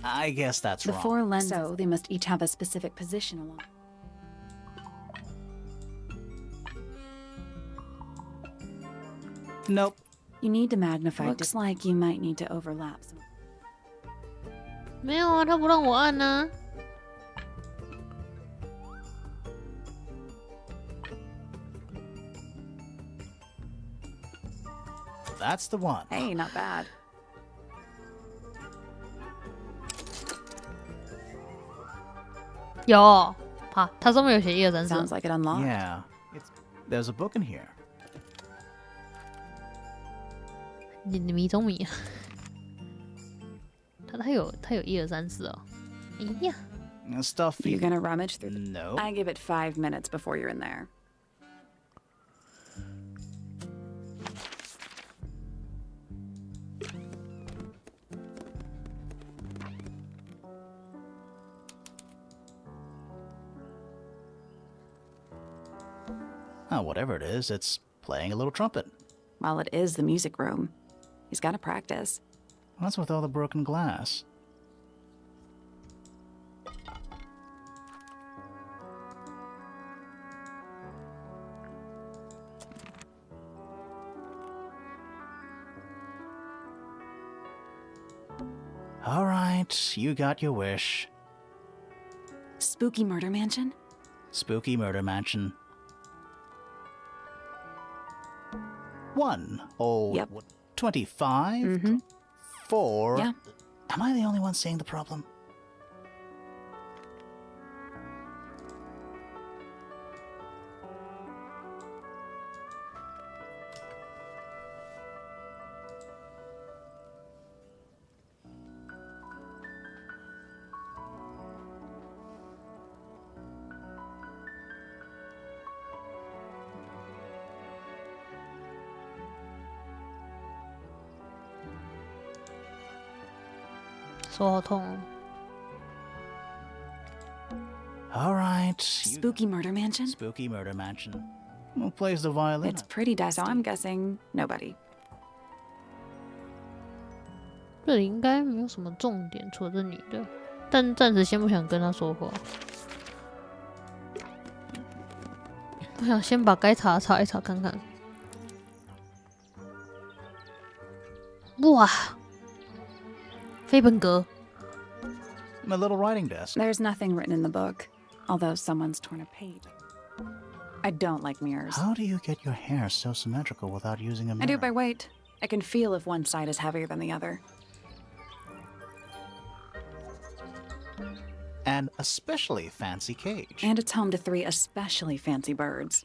D: I guess that's
E: The
D: wrong.
E: 4 lenses, so they must each have a specific position along.
D: Nope.
E: You need to magnify. Looks like you might need to overlap some.
A: 没有啊，他不让我按啊。
D: That's the one.
E: Hey, not bad.
A: 有，好，它上面有写1、2、3、4。
E: Sounds like it unlocked.
D: Yeah, there's a book in here.
A: 你迷中迷啊！它有1、2、3、4哦。哎呀，
D: Stuff
E: You gonna rummage through?
D: No.
E: I give it 5 minutes before you're in there.
D: Whatever it is, it's playing a little trumpet.
E: Well, it is the music room. He's gotta practice.
D: What's with all the broken glass? All right, you got your wish.
E: Spooky murder mansion?
D: Spooky murder mansion. 1. Oh,
E: Yep.
D: 25?
E: Mm-hmm.
D: 4.
E: Yeah.
D: Am I the only one seeing the problem?
A: 手好痛哦。
D: All right.
E: Spooky murder mansion?
D: Spooky murder mansion. Who plays the violin?
E: It's pretty dusty. So I'm guessing nobody.
A: 这里应该没有什么重点，除了这女的，但暂时先不想跟她说话。我想先把该查的查一查看看。哇，飞本格。
D: My little writing desk.
E: There's nothing written in the book, although someone's torn a page. I don't like mirrors.
D: How do you get your hair so symmetrical without using a mirror?
E: I do it by weight. I can feel if one side is heavier than the other.
D: An especially fancy cage.
E: And it's home to 3 especially fancy birds.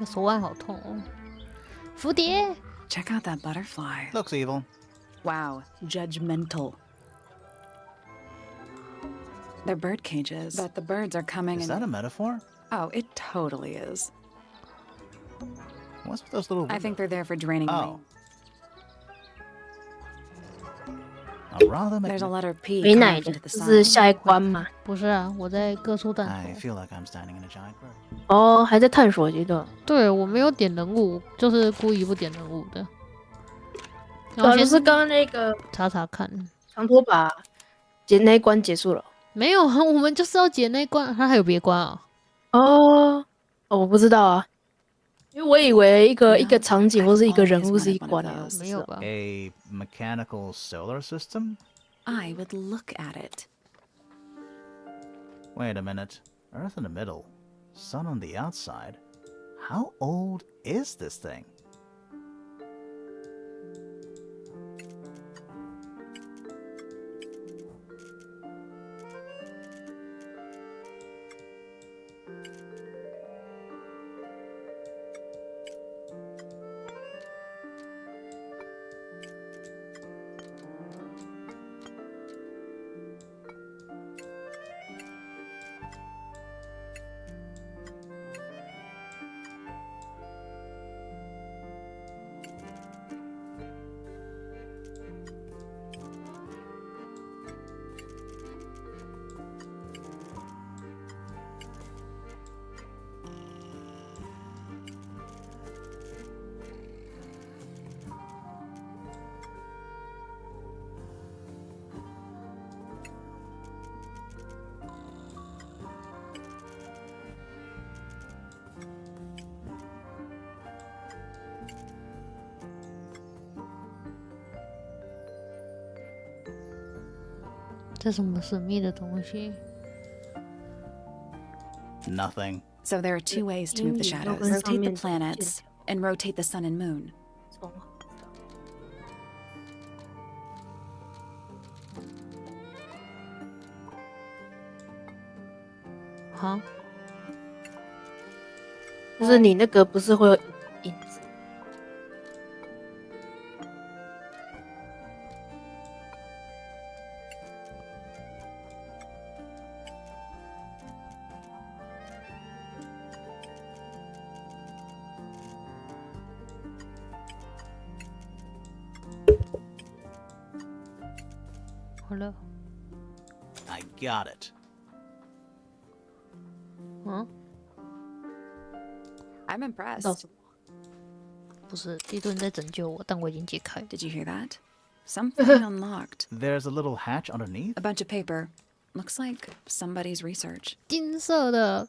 A: 我手腕好痛哦。蝴蝶。
E: Check out that butterfly.
D: Looks evil.
E: Wow, judgmental. They're bird cages, but the birds are coming
D: Is
E: and...
D: that a metaphor?
E: Oh, it totally is.
D: What's with those little...
E: I think they're there for draining
D: Oh.
E: rain.
D: A rather
E: There's a letter P
C: 没奶
E: carved
C: 的，
E: into the
C: 这是
E: sign.
C: 下一关嘛？
A: 不是啊，我在各处探
D: I
A: 索。
D: feel like I'm standing in a giant bird.
C: 哦，还在探索阶段。
A: 对我没有点人物，就是故意不点人物的。然
C: 对啊，
A: 后先
C: 就是刚刚那个
A: 查查看。
C: 长拖把那一关结束了。
A: 没有啊，我们就是要解那一关，它还有别关啊。
C: 哦，我不知道啊，因为我以为一个场景或是一个人物是一关啊，
A: 没有吧？
D: A mechanical solar system?
E: I would look at it.
D: Wait a minute. Earth in the middle. Sun on the outside. How old is this thing?
A: 这什么神秘的东西？
D: Nothing.
E: So there are two ways to move the shadows. Rotate the planets and rotate the sun and moon.
C: 从
A: 好，
C: 就是你那个不是会有影子？
A: 好了，
D: I got it.
A: 嗯，
E: I'm impressed.
C: 到什么？
A: 不是，地盾在拯救我，但我已经解开。
E: Did you hear that? Something unlocked.
D: There's a little hatch underneath.
E: A bunch of paper. Looks like somebody's research.
A: 金色的，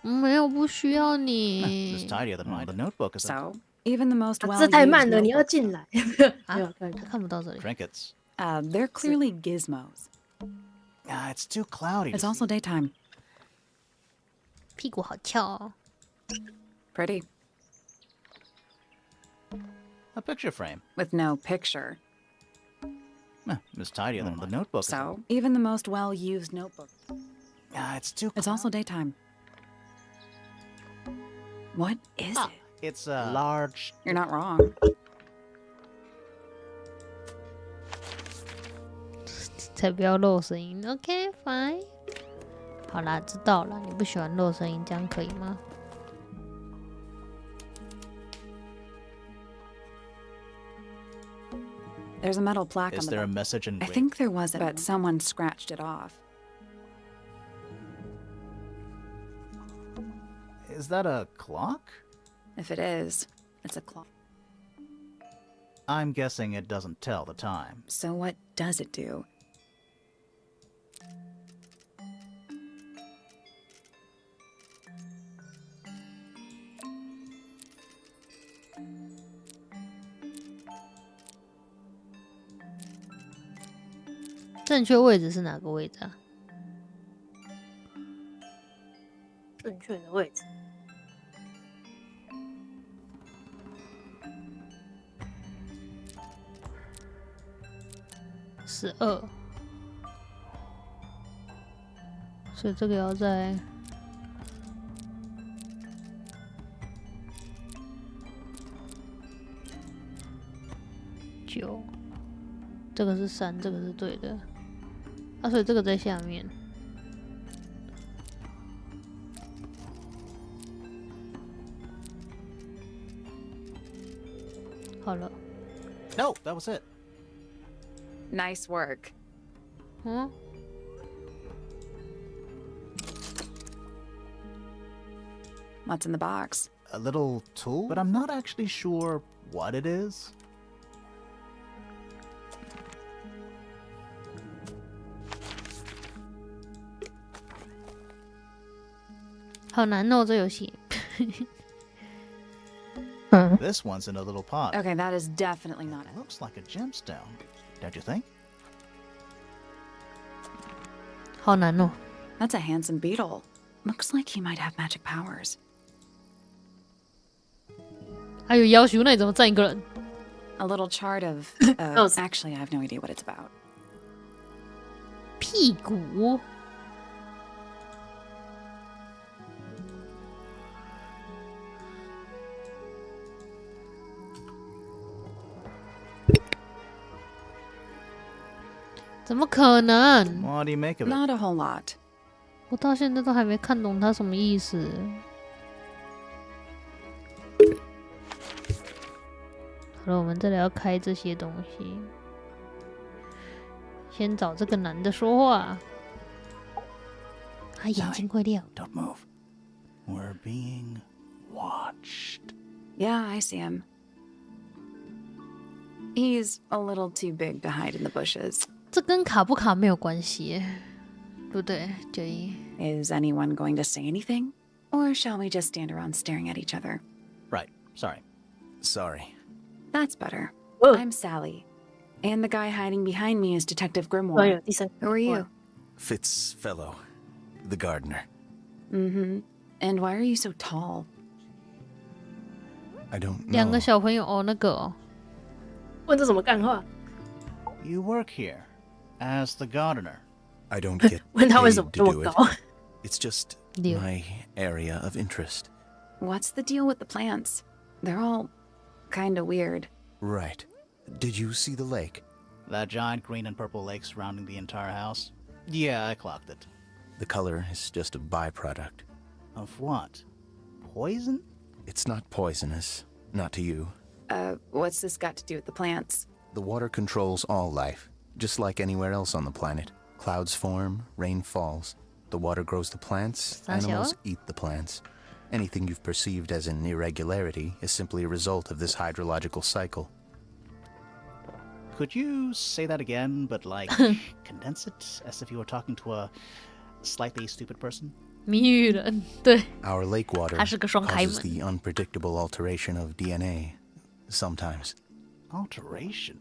A: 没有，不需要
D: It's
A: 你。
D: tidier than mine. The notebook is
E: So, even the most
C: 啊
E: well
C: 这太慢
E: used
C: 了，你要
E: notebooks-
C: 进来。
A: 啊
C: 没有，看
A: 他看不到这里。
D: trinkets.
E: they're clearly gizmos.
D: It's too cloudy.
E: It's
D: to
E: also
D: see.
E: daytime.
A: 屁股好翘哦。
E: Pretty.
D: A picture frame.
E: With no picture.
D: It's tidier than the notebook.
E: So, even the most well-used notebook.
D: It's too.
E: It's also daytime. What is it?
D: It's a large.
E: You're not wrong.
A: 才不要漏声音。OK fine。好啦，知道了。你不喜欢漏声音，这样可以吗？
E: There's a metal plaque
D: Is
E: on the
D: there a
E: back.
D: message in?
E: I think there was, but someone scratched it off.
D: Is that a clock?
E: If it is, it's a clock.
D: I'm guessing it doesn't tell the time.
E: So what does it do? .
A: 正确位置是哪个位置啊？
C: 正确的位置。
A: 12，所以这个要在9，这个是3，这个是对的。啊，所以这个在下面。好了，
D: No, that was it.
E: Nice work.
A: 嗯，
E: What's in the box?
D: A little tool, but I'm not actually sure what it is.
A: 好难哦，这游戏。
D: This one's in a little pot.
E: Okay, that is definitely not it.
D: Looks like a gemstone, don't you think?
A: 好难哦。
E: That's a handsome beetle. Looks like he might have magic powers.
A: 还有要求，那你怎么站一个人？
E: A little chart of...
C: Oh.
E: actually, I have no idea what it's about.
A: 屁股。怎么可能？
D: What do you make of it?
E: Not a whole lot.
A: 我到现在都还没看懂它什么意思。好了，我们这里要开这些东西。先找这个男的说话。他眼睛会亮。
D: Don't move. We're being watched.
E: Yeah, I see him. He's a little too big to hide in the bushes.
A: 这跟卡不卡没有关系，对不对？9一。
E: Is anyone going to say anything? Or shall we just stand around staring at each other?
D: Right. Sorry. Sorry.
E: That's better.
C: Whoa.
E: I'm Sally. And the guy hiding behind me is Detective
C: 突然
E: Grimoire.
C: 有第三个
E: Who are you?
H: Fitzfellow. the gardener.
E: Mm-hmm. And why are you so tall?
H: I don't
A: 两
H: know.
A: 个小朋友哦，那个哦，
C: 问这什么干话？
D: You work here as the gardener.
H: I don't get
C: 问他为什
H: paid
C: 么
H: to
C: 这
H: do
C: 么
H: it.
C: 高？
H: It's just
A: Deal.
H: my area of interest.
E: What's the deal with the plants? They're all kinda weird.
H: Right. Did you see the lake?
D: That giant green and purple lake surrounding the entire house? Yeah, I clocked it.
H: The color is just a byproduct.
D: Of what? Poison?
H: It's not poisonous. Not to you.
E: What's this got to do with the plants?
H: The water controls all life, just like anywhere else on the planet. Clouds form, rain falls. The water grows the plants, animals eat the plants. Anything you've perceived as an irregularity is simply a result of this hydrological cycle.
D: Could you say that again, but like condense it as if you were talking to a slightly stupid person?
A: 谜语人，对，
H: Our lake water
A: 它是个双开
H: causes
A: 门。
H: the unpredictable alteration of DNA. Sometimes.
D: Alteration?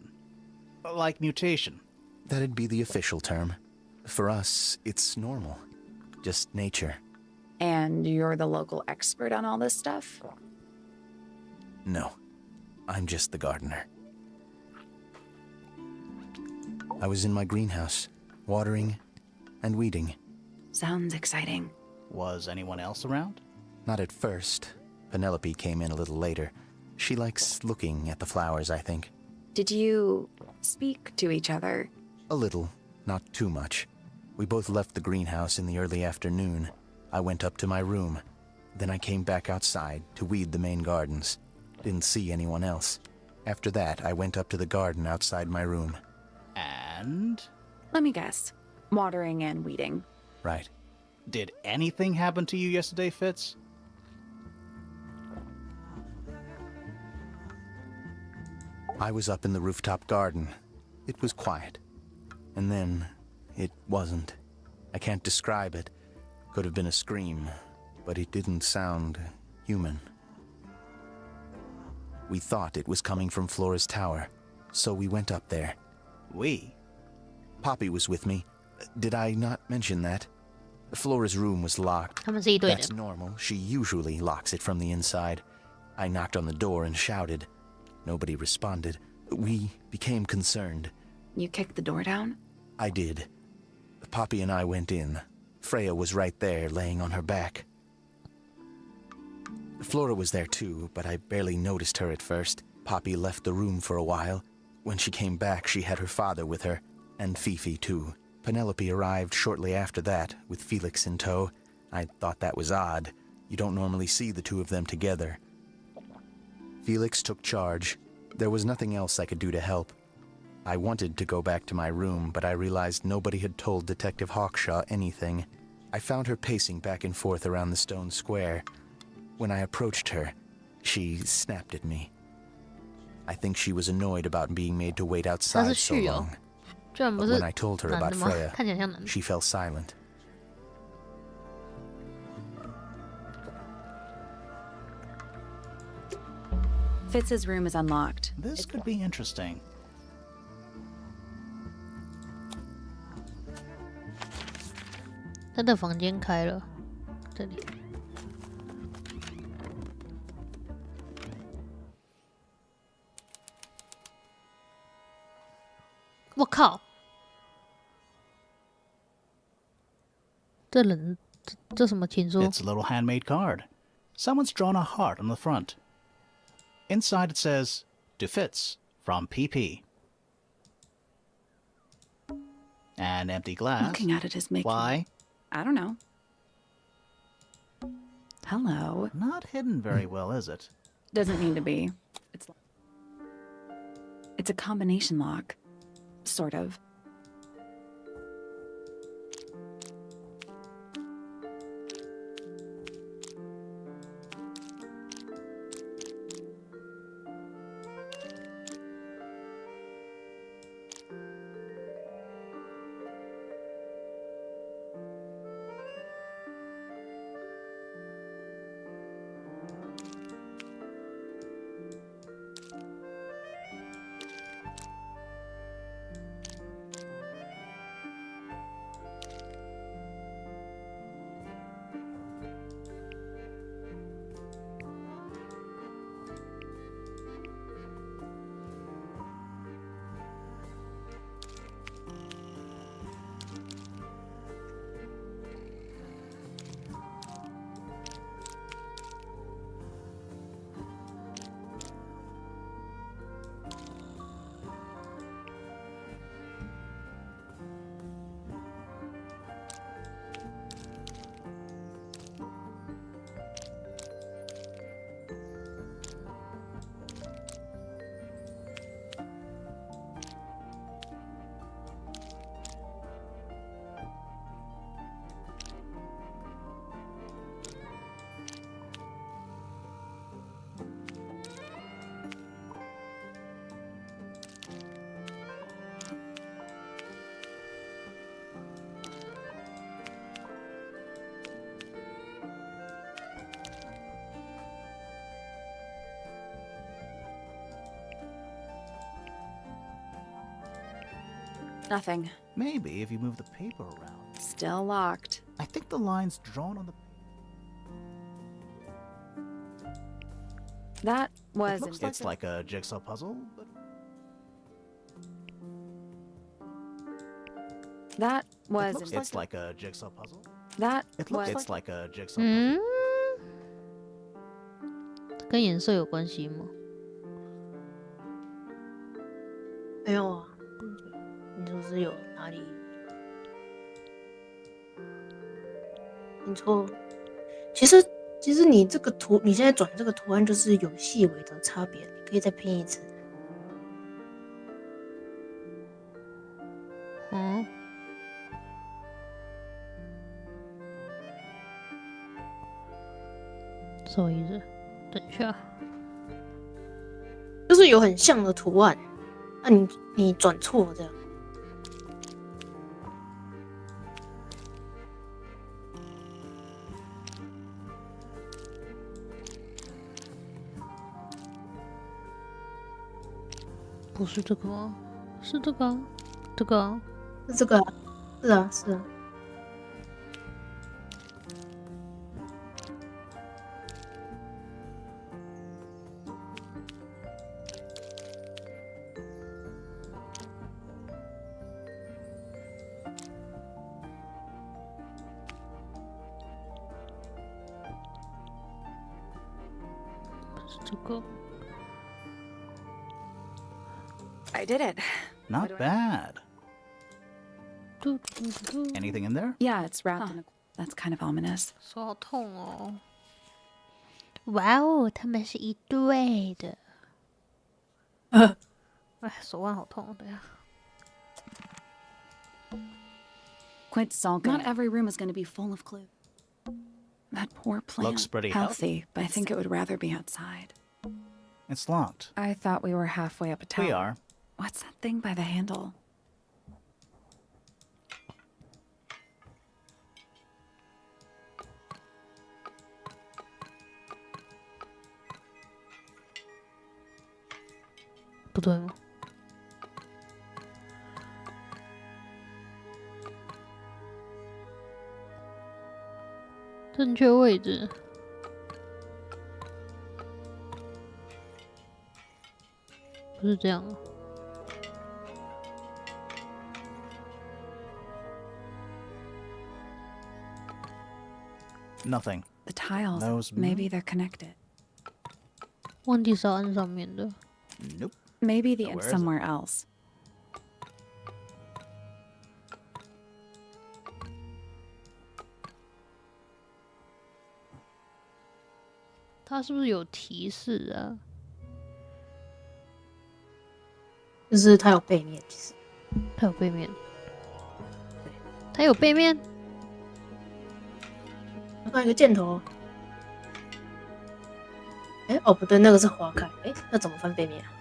D: Like mutation?
H: That'd be the official term. For us, it's normal. Just nature.
E: And you're the local expert on all this stuff?
H: No. I'm just the gardener. I was in my greenhouse, watering and weeding.
E: Sounds exciting.
D: Was anyone else around?
H: Not at first. Penelope came in a little later. She likes looking at the flowers, I think.
E: Did you speak to each other?
H: A little, not too much. We both left the greenhouse in the early afternoon. I went up to my room. Then I came back outside to weed the main gardens. Didn't see anyone else. After that, I went up to the garden outside my room.
D: And?
E: Let me guess. Watering and weeding.
H: Right.
D: Did anything happen to you yesterday, Fitz?
H: I was up in the rooftop garden. It was quiet. And then, it wasn't. I can't describe it. Could have been a scream, but it didn't sound human. We thought it was coming from Flora's tower, so we went up there.
D: We?
H: Poppy was with me. Did I not mention that? Flora's room was locked.
A: 他们是一队
H: That's
A: 的。
H: normal. She usually locks it from the inside. I knocked on the door and shouted. Nobody responded. We became concerned.
E: You kicked the door down?
H: I did. Poppy and I went in. Freya was right there, laying on her back. Flora was there too, but I barely noticed her at first. Poppy left the room for a while. When she came back, she had her father with her, and Fifi too. Penelope arrived shortly after that, with Felix in tow. I thought that was odd. You don't normally see the two of them together. Felix took charge. There was nothing else I could do to help. I wanted to go back to my room, but I realized nobody had told Detective Hawkshaw anything. I found her pacing back and forth around the stone square. When I approached her, she snapped at me. I think she was annoyed about being made to wait
A: 他
H: outside
A: 是
H: so
A: 旭哦
H: long.
A: 居然不
H: But
A: 是
H: when I told her
A: 男
H: about
A: 的吗？
H: Freya,
A: 看起来像男的。
H: she fell silent.
E: Fitz's room is unlocked.
D: This could be interesting.
A: 他的房间开了，这里。我靠！这人这什么情书？
D: It's a little handmade card. Someone's drawn a heart on the front. Inside it says, to Fitz, from PP. An empty glass.
E: Looking at it is making...
D: Why?
E: I don't know. Hello.
D: Not hidden very well, is it?
E: Doesn't need to be. It's a combination lock. Sort of. Nothing.
D: Maybe if you move the paper around.
E: Still locked.
D: I think the lines drawn on the
E: That
D: it
E: was
D: looks it's like a jigsaw puzzle, but
E: that
D: it
E: was
D: looks it's like a jigsaw puzzle.
E: that
D: It looks
E: was
D: like a jigsaw
A: 嗯
D: puzzle.，
A: 跟颜色有关系吗？
C: 没有啊，你就是有哪里？你错。其实你这个图，你现在转这个图案就是有细微的差别，你可以再拼一次。
A: 嗯，什么意思？等一下，
C: 就是有很像的图案，那你转错这样。
A: 不是这个吗？是这个啊，这个啊，
C: 是这个啊，是啊，是啊。
A: 是这个。
E: I did it.
D: Not bad.
A: 嘟嘟嘟，
D: Anything in there?
E: Yeah, it's wrapped in a. That's kind of ominous.
A: 手好痛哦！哇哦，他们是一对的。哎，手腕好痛，对啊。
E: Quit sulking. Not every room is going to be full of clues. That poor plant.
D: Looks pretty
E: healthy, but I think it would rather be outside.
D: It's locked.
E: I thought we were halfway up a tower.
D: We are.
E: What's that thing by the handle?
A: 不对吗？正确位置。不是这样啊。
D: Nothing.
E: The tiles.
D: Those
E: Maybe they're connected.
A: 忘记是要按上面的。
D: Nope.
E: Maybe the
D: Now,
E: end's
D: where is it?
E: somewhere else.
A: 它是不是有提示啊？
C: 就是它有背面，其实
A: 它有背面。它有背面。
C: 我看一个箭头。哎，哦不对，那个是划开。哎，那怎么翻背面啊？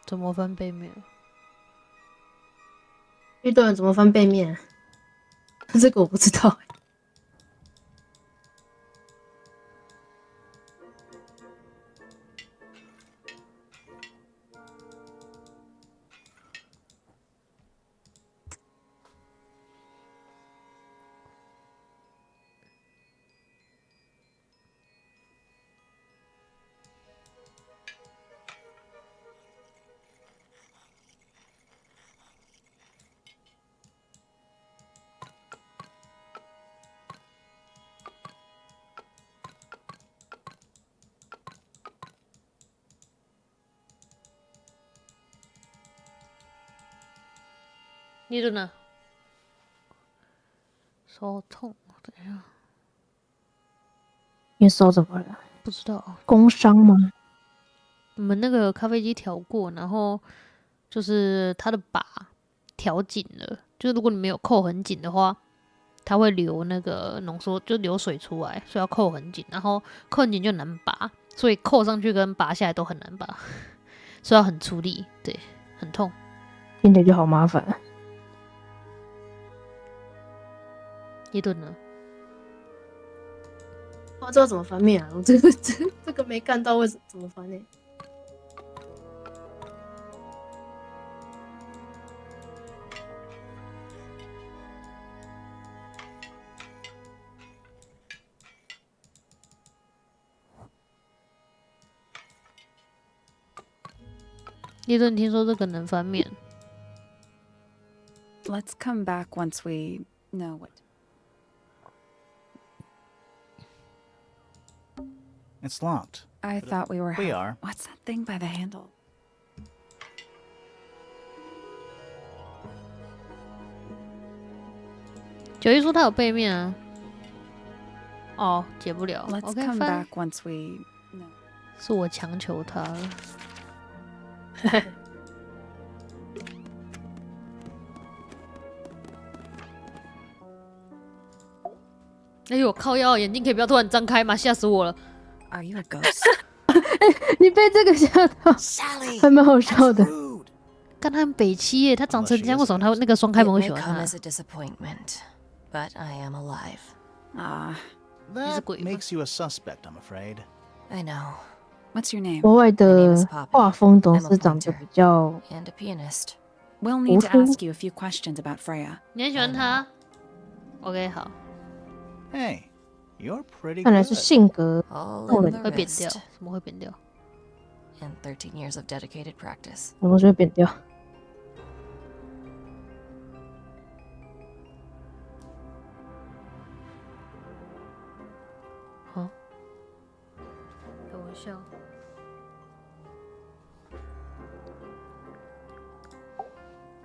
A: 怎么翻背面？
C: 遇到人怎么翻背面？这个我不知道欸。
A: 你的呢？手好痛，等一下，
C: 你手怎么了？
A: 不知道。
C: 工伤吗？
A: 我们那个咖啡机调过，然后就是它的把调紧了，就是如果你没有扣很紧的话，它会流那个浓缩，就流水出来，所以要扣很紧，然后扣很紧就难拔，所以扣上去跟拔下来都很难拔，所以要很出力，对，很痛。
C: 听起来就好麻烦。
A: 一顿呢？
C: 不知道怎么翻面啊？我这个没看到，为什么怎么翻呢？
A: 一顿听说这个能翻面。
E: Let's come back once we know what.
D: It's locked.
E: I thought we were.
D: We are.
E: What's that thing by the handle?
A: 九一说他有背面啊。哦，解不了。
E: Let's
A: OK，
E: come
A: 翻
E: back。once we know.
A: 是我强求他了。哎呦，靠腰，眼睛可以不要突然张开吗？吓死我了！
E: Are you a ghost?
C: 你被这个吓到，还蛮好笑的。
A: 干他很北七耶，他长成这样，为什么他那个双开门会喜欢
I: come
A: 他？
I: as a disappointment, but I am alive.
E: Ah,
D: That
A: great.
D: makes you a suspect, I'm afraid.
I: I know.
E: what's your name?
C: 国外
I: My name
C: 的
I: is Poppy.
C: 画风总
I: I'm a
C: 是长得
I: pointer.
C: 比较
I: And a pianist.
E: We'll need to
C: Awful.
E: ask you a few questions about Freya.
A: 你很喜欢他？OK， 好，
D: Hey, you're pretty
C: 看来
D: good.
C: 是性格
I: All
C: 后
I: in
C: 人
I: the
A: 会扁掉，
I: wrist.
A: 什么会扁掉？
I: And 13 years of dedicated practice.
C: 什么东西会扁掉。
A: 好，给我笑。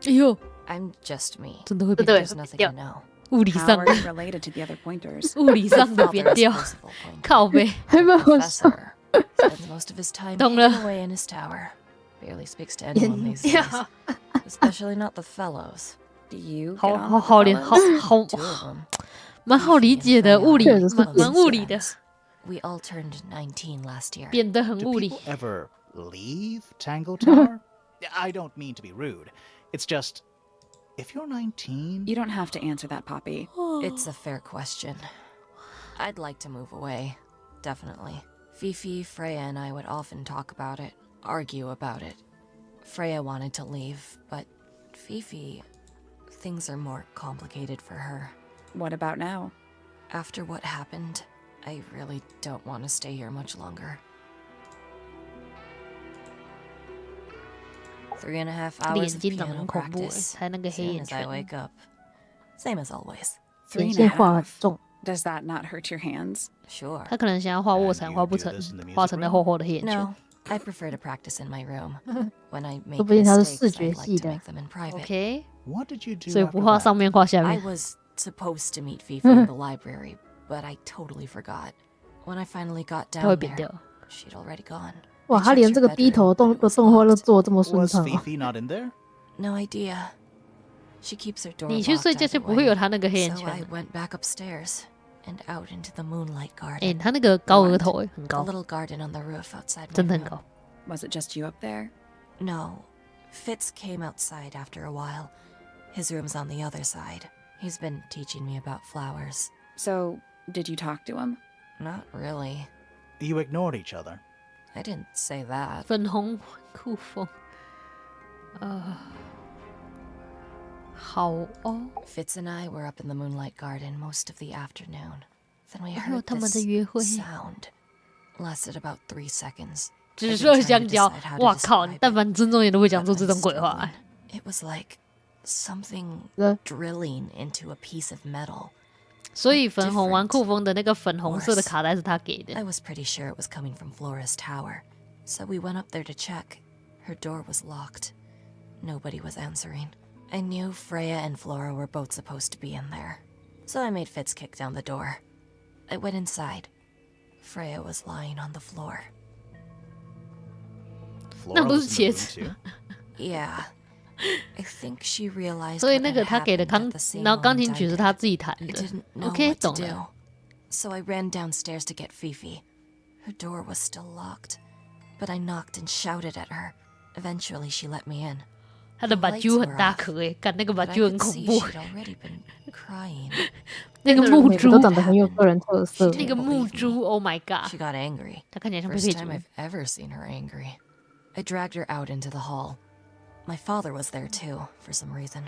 A: 哎呦，
I: I'm just me.
A: 真的会扁
C: 对
A: 掉
I: There's nothing
C: 掉
I: to know.
A: 物理
E: How
A: 上
E: are
A: 的
E: you related to the other pointers?
A: 物理上的
I: Father
A: 扁
I: is
A: 掉，
I: principal pointer.
A: 靠背。
C: 还蛮好笑。
I: Professor spends most of his time
A: 懂了。
I: hidden away in his tower. Barely speaks to anyone
C: 演
I: these
C: 掉
I: days. Especially not the fellows.
E: Do you
A: 好
E: get on
A: 好
E: with the
A: 好理
E: fellows?
A: 好
I: Two of them.
A: 蛮好理解的，物理
C: 确实是
A: 蛮物理的，
I: We all turned 19 last year.
A: 扁得很
D: Do
A: 物理
D: people。ever leave Tangle Tower? I don't mean to be rude. It's just, if you're 19,
E: You don't have to answer that, Poppy.
I: It's a fair question. I'd like to move away. Definitely. Fifi, Freya, and I would often talk about it, argue about it. Freya wanted to leave, but Fifi, things are more complicated for her.
E: What about now?
I: After what happened, I really don't want to stay here much longer. 3.5 hours
A: 眼
I: of
A: 睛长得
I: piano
A: 很恐怖哎，
I: practice.
A: 还那个黑
I: Soon
A: 眼
I: as I
A: 圈。
I: wake up. Same as always.
C: 眼
E: 3.5.
C: 线画很重，
E: Does that not hurt your hands?
I: Sure.
A: 他可能想要画卧
D: And
A: 蚕，
D: you
A: 画不
D: do
A: 成
D: this in the，music
A: 画成那厚厚的黑眼圈。
I: No, I prefer to practice in my room. When I make
C: 说不定他是
I: mistakes,
C: 视觉
I: I
C: 系
I: like to
C: 的
I: make them in private.
A: OK，
D: what did you do
A: 所以
D: after
A: 不画
D: that?
A: 上面画下
I: I
A: 面。
I: was supposed to meet Fifi in the library, but I totally forgot. When I finally got
A: 他会
I: down
A: 扁
I: there,
A: 掉。
I: she'd already gone.
C: 哇，
I: I
C: 他
I: checked
C: 连
I: her
C: 这个低
I: bedroom,
C: 头
I: but
C: 动
I: it
C: 的
I: was
C: 动画都
I: locked.
C: 做得这么顺
D: Was
C: 畅啊！
D: Fifi not in there?
I: No idea. She keeps her door
A: 你去
I: locked
A: 睡觉就
I: either
A: 不会有
I: way.
A: 他那个黑眼
I: So I
A: 圈。
I: went back upstairs and out into the moonlight
A: 哎，
I: garden.
A: 他那个高额头哎，很
I: The
A: 高，
I: little garden on the roof outside my
A: 真的很
I: room.
A: 高。
E: Was it just you up there?
I: No. Fitz came outside after a while. His room's on the other side. He's been teaching me about flowers.
E: So, did you talk to him?
I: Not really.
D: You ignored each other.
I: I didn't say that.
A: 粉红酷风，好哦。
I: Fitz and I were up in the moonlight garden most of the afternoon. Then we
A: 还有
I: heard
A: 他们的
I: this
A: 约会，
I: sound. Lasted about 3 seconds.
A: 紫
I: I've
A: 色
I: been
A: 香
I: trying to
A: 蕉
I: decide how，to
A: 哇靠！
I: describe
A: 但
I: it,
A: 凡尊重人都会讲
I: but
A: 出
I: I'm
A: 这种鬼话
I: struggling.
A: 哎。
I: It was like something
C: 呃
I: drilling into a piece of metal.
A: 所以粉红玩酷风的那个粉红色的
I: Worse.
A: 卡带是他给
I: I
A: 的。
I: was pretty sure it was coming from Flora's tower, so we went up there to check. Her door was locked. Nobody was answering. I knew Freya and Flora were both supposed to be in there, so I made Fitz kick down the door. I went inside. Freya was lying on the floor.
D: Flora
A: 不是
D: was in the
A: 茄子。
D: room too.
I: Yeah. I think she realized
A: 所以
I: what
A: 那
I: had
A: 个他给的
I: happened
A: 钢
I: at the，same
A: 然后钢
I: moment
A: 琴曲
I: I
A: 是
I: did.
A: 他自己弹
I: I
A: 的
I: didn't。know
A: OK，
I: what to
A: 懂
I: do.
A: 了。
I: So I ran downstairs to get Fifi. Her door was still locked, but I knocked and shouted at her. Eventually, she let me in.
A: 他的把揪很大颗诶，干那个把
I: But I
A: 揪很
I: could
A: 恐
I: see
A: 怖。
I: she'd already been crying.
A: 那个木猪
C: 每个都长得很有个人特色。
A: 那个木猪 ，Oh my god！
I: She got angry.
A: 他看起来像佩
I: First
A: 佩
I: time
A: 猪。
I: I've ever seen her angry. I dragged her out into the hall. My father was there too, for some reason.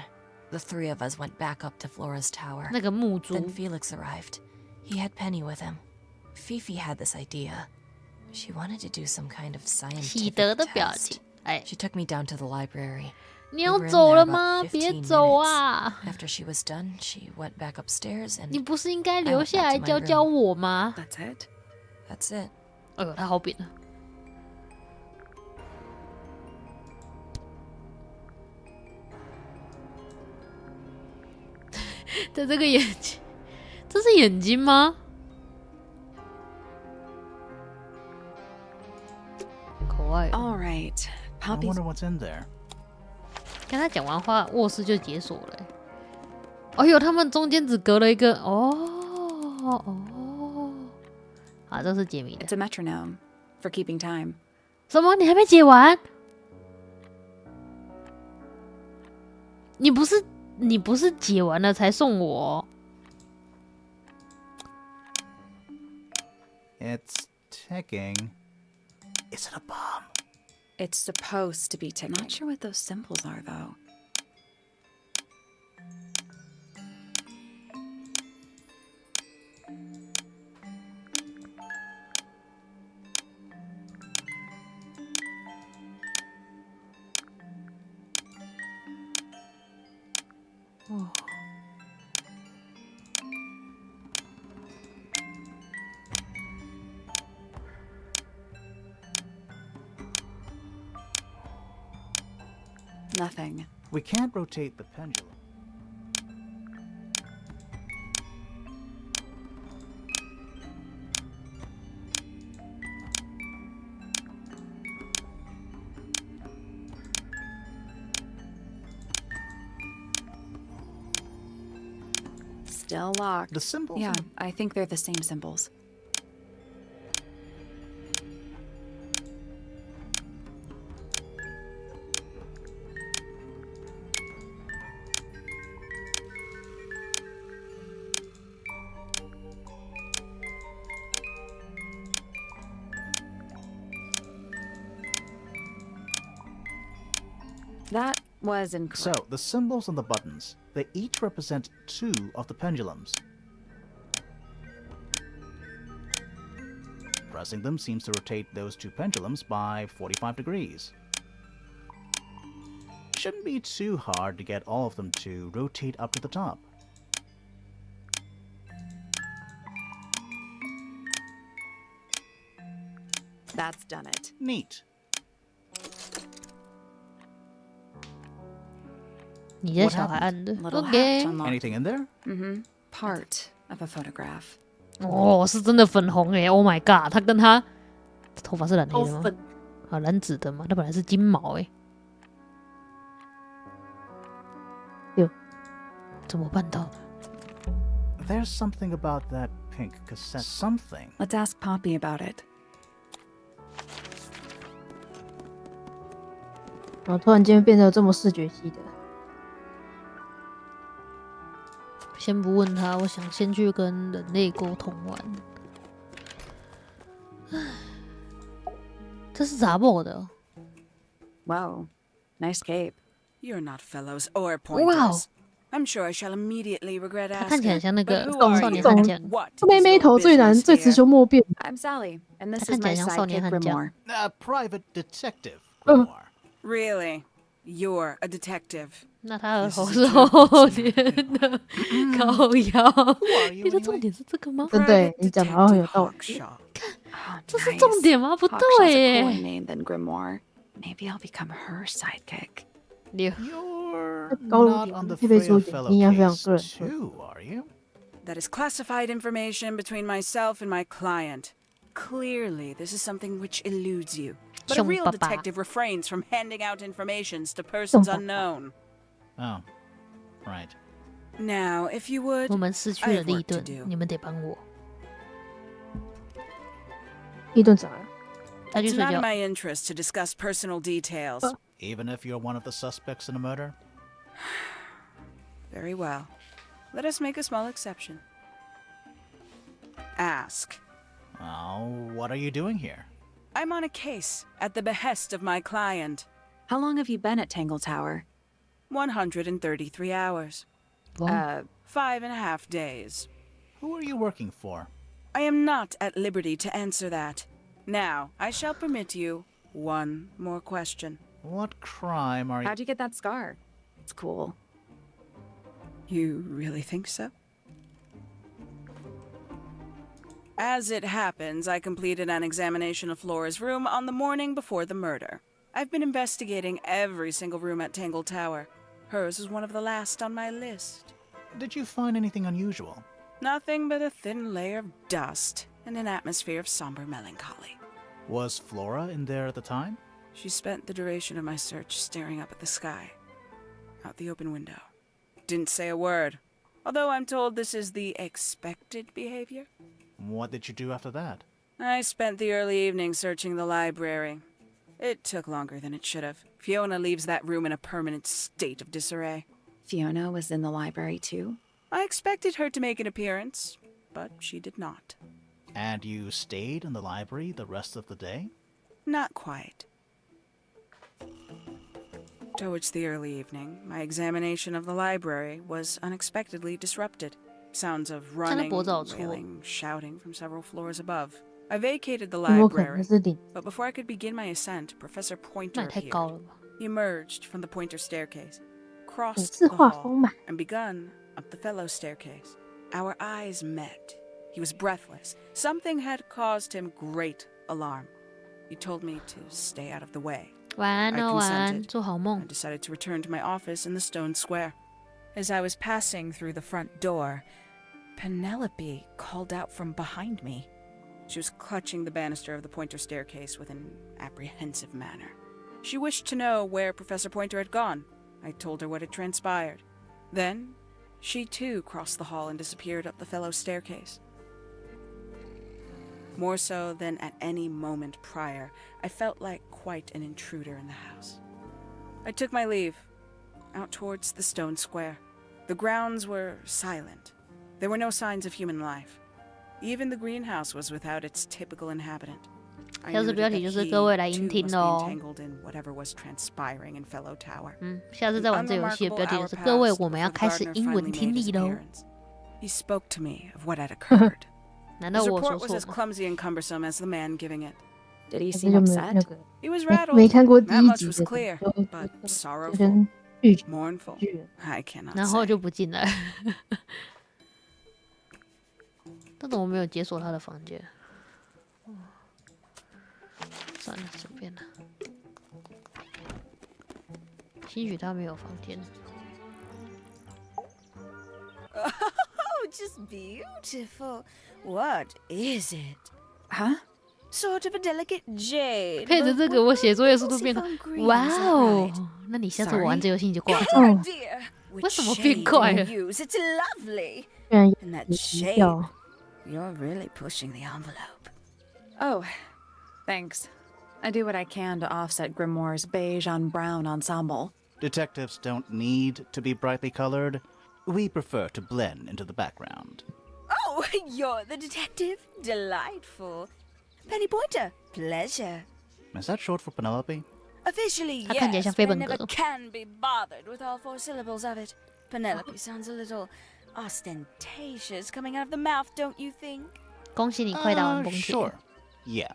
I: The three of us went back up to Flora's tower.
A: 那个木猪
I: Then Felix arrived. He had Penny with him. Fifi had this idea. She wanted to do some kind of
A: 喜
I: scientific
A: 得的表
I: test.
A: 情。哎，
I: She took me down to the library.
A: 你要走了吗？别走啊！
I: After she was done, she went back upstairs
A: 你
I: and
A: 不是应该留下来教教我吗？
E: That's it?
I: that's it.
A: 哎呦，他好扁啊！的这个眼睛，这是眼睛吗？可爱哦。
E: All right.
D: I
E: Poppy's
D: wonder what's in there.
A: 跟他讲完话，卧室就解锁了欸。哎呦，他们中间只隔了一个好，这是解谜的。
E: It's a metronome for keeping time.
A: 什么？你还没解完？你不是解完了才送我哦？
D: It's ticking. Is it a bomb?
E: It's supposed to be ticking. Not sure what those symbols are, though. Nothing.
D: We can't rotate the pendulum.
E: Still locked.
D: The symbols.
E: Yeah, I think they're the same symbols. That was incorrect.
D: So, the symbols on the buttons, they each represent 2 of the pendulums. Pressing them seems to rotate those 2 pendulums by 45 degrees. Shouldn't be too hard to get all of them to rotate up to the top.
E: That's done it.
D: Neat.
A: 你家小孩按的
E: Little hatch
A: ，OK。
E: unlocked.
D: Anything in there?
E: Mm-hmm. Part of a photograph.
A: 哦，是真的粉红诶 ！Oh my god，他跟他头发是蓝黑的吗？
C: 超粉，
A: 啊，蓝紫的嘛，他本来是金毛诶。
C: 有，
A: 怎么办到的？
D: There's something about that pink cassette. Something.
E: Let's ask Poppy about it.
C: 然后突然间变得这么视觉系的。
A: 先不问他，我想先去跟人类沟通完。唉，这是杂报的哦。
E: Wow. Nice cape.
J: You're not fellows or
A: Wow.
J: pointers. I'm sure I shall immediately regret
A: 他看起来
J: asking.
A: 像那个
J: But who are
A: 少年
J: you?
A: 悍将。
J: What
C: 妹
J: is
C: 妹
J: your
C: 头最难，
J: business
C: 最雌
J: here?
C: 雄莫辨。
E: I'm Sally, and this
A: 他
E: is
A: 看起
E: my
A: 来像少年
E: sidekick
A: 悍将。
E: Grimoire.
D: A private detective. Grimoire.
J: Really? You're a detective.
A: 那他的头是后天的，靠腰。你的重点是这个吗？
C: 对对，你讲的好像有道理。
J: Hawkshaw.
E: Oh,
A: 这是
E: nice.
A: 重点吗？不
E: Hawkshaw's
A: 对
E: a cooler
A: 耶。
E: name than Grimoire. Maybe I'll become her sidekick.
A: 六
D: You're
C: 高
D: not
C: 点
D: on the
C: 配备出
D: Freya
C: 点
D: fellow
C: 应该非常
D: case
C: 个人特色。
D: too, are you?
J: That is classified information between myself and my client. Clearly, this is something which eludes you. But a
A: 凶
J: real
A: 爸爸。
J: detective refrains from handing out informations to persons
C: 凶爸爸。
J: unknown.
D: Oh, right.
J: Now, if you would,
A: 我们失去
J: I
A: 了
J: have
A: 利
J: work to
A: 顿，
J: do.
A: 你们得帮我。
C: 一顿咋了？
A: 他去
J: It's
A: 睡
J: not
A: 觉
J: in。my interest to discuss personal details.
D: Even if you're one of the suspects in a murder?
J: Very well. Let us make a small exception. Ask.
D: Oh, what are you doing here?
J: I'm on a case at the behest of my client.
E: How long have you been at Tangle Tower?
J: 133 hours. 5.5 days.
D: Who are you working for?
J: I am not at liberty to answer that. Now, I shall permit you one more question.
D: What crime are you...
E: How'd you get that scar? It's cool.
J: You really think so? As it happens, I completed an examination of Flora's room on the morning before the murder. I've been investigating every single room at Tangle Tower. Hers was one of the last on my list.
D: Did you find anything unusual?
J: Nothing but a thin layer of dust and an atmosphere of somber melancholy.
D: Was Flora in there at the time?
J: She spent the duration of my search staring up at the sky, out the open window. Didn't say a word, although I'm told this is the expected behavior.
D: What did you do after that?
J: I spent the early evening searching the library. It took longer than it should have. Fiona leaves that room in a permanent state of disarray.
E: Fiona was in the library too?
J: I expected her to make an appearance, but she did not.
D: And you stayed in the library the rest of the day?
J: Not quite. Towards the early evening, my examination of the library was unexpectedly disrupted. Sounds of running, wailing, shouting from several floors above. I vacated the
A: 有可能
J: library,
A: 是领
J: but before I could begin my ascent, Professor
A: 那
J: Pointer
A: 也太
J: appeared.
A: 高了吧？
J: He emerged from the Pointer staircase, crossed
A: 是
J: the
A: 画
J: hall,
A: 风嘛？
J: and begun up the fellow staircase. Our eyes met. He was breathless. Something had caused him great alarm. He told me to stay out of the way.
A: 晚安
J: I
A: 哦，晚安，
J: consented.
A: 做好
J: I
A: 梦。
J: decided to return to my office in the stone square. As I was passing through the front door, Penelope called out from behind me. She was clutching the banister of the Pointer staircase with an apprehensive manner. She wished to know where Professor Pointer had gone. I told her what had transpired. Then, she too crossed the hall and disappeared up the fellow staircase. More so than at any moment prior, I felt like quite an intruder in the house. I took my leave, out towards the stone square. The grounds were silent. There were no signs of human life. Even the greenhouse was without its typical inhabitant. I
A: 下次
J: noted
A: 标
J: that
A: 题就是
J: he,
A: 各位来
J: too,
A: 音听
J: must
A: 的
J: be
A: 哦。
J: entangled in whatever was transpiring in Fellow Tower.
A: 下次在玩这游戏的
J: Unremarkable
A: 标题
J: hour
A: 就是各位，
J: passed
A: 我们要
J: before the
A: 开始
J: gardener
A: 英
J: finally
A: 文
J: made
A: 听
J: his
A: 力喽。
J: appearance. He spoke to me of what had occurred.
A: 难
J: His
A: 道我说
J: report was
A: 错
J: as
A: 吗？
J: clumsy and cumbersome as the man giving it.
E: Did he
A: 这
E: seem
A: 就没那
E: upset?
A: 个
J: He was
A: 没
J: rattled.
A: 看过第
J: That
A: 一
J: much
A: 集
J: was
A: 的
J: clear,
A: 就
J: but
A: 就
J: sorrowful,
A: 跟剧情
J: mournful.
A: 剧，
J: I cannot
A: 然后
J: say.
A: 就不进来。但是我没有解锁他的房间。算了，随便了。兴许他没有房间。
K: Oh, just beautiful. What is it?
E: Huh?
K: Sort of a delicate jade.
A: 配着
K: but
A: 这个，我写作业速度
K: would
A: 变
K: you
A: 快
K: found。green,
A: 哇
K: is that
A: 哦
K: right?！
A: 那你下次我玩这游戏你就挂着。
K: Oh dear. Which
A: 为什么
K: shade
A: 变快
K: do
A: 了？
K: you use? It's lovely.
A: 居然
K: And that
A: 移
K: shade.
A: 掉。
K: You're really pushing the envelope.
E: Oh, thanks. I do what I can to offset Grimoire's beige on brown ensemble.
D: Detectives don't need to be brightly colored. We prefer to blend into the background.
K: Oh, you're the detective? Delightful. Penny Pointer, pleasure.
D: Is that short for Penelope?
K: Officially,
A: 它看起来
K: yes,
A: 像
K: but
A: 飞
K: I
A: 本
K: never
A: 格。
K: can be bothered with all 4 syllables of it. Penelope sounds a little ostentatious coming out of the mouth, don't you think?
A: 恭喜你快打完崩铁。
D: Sure. Yeah.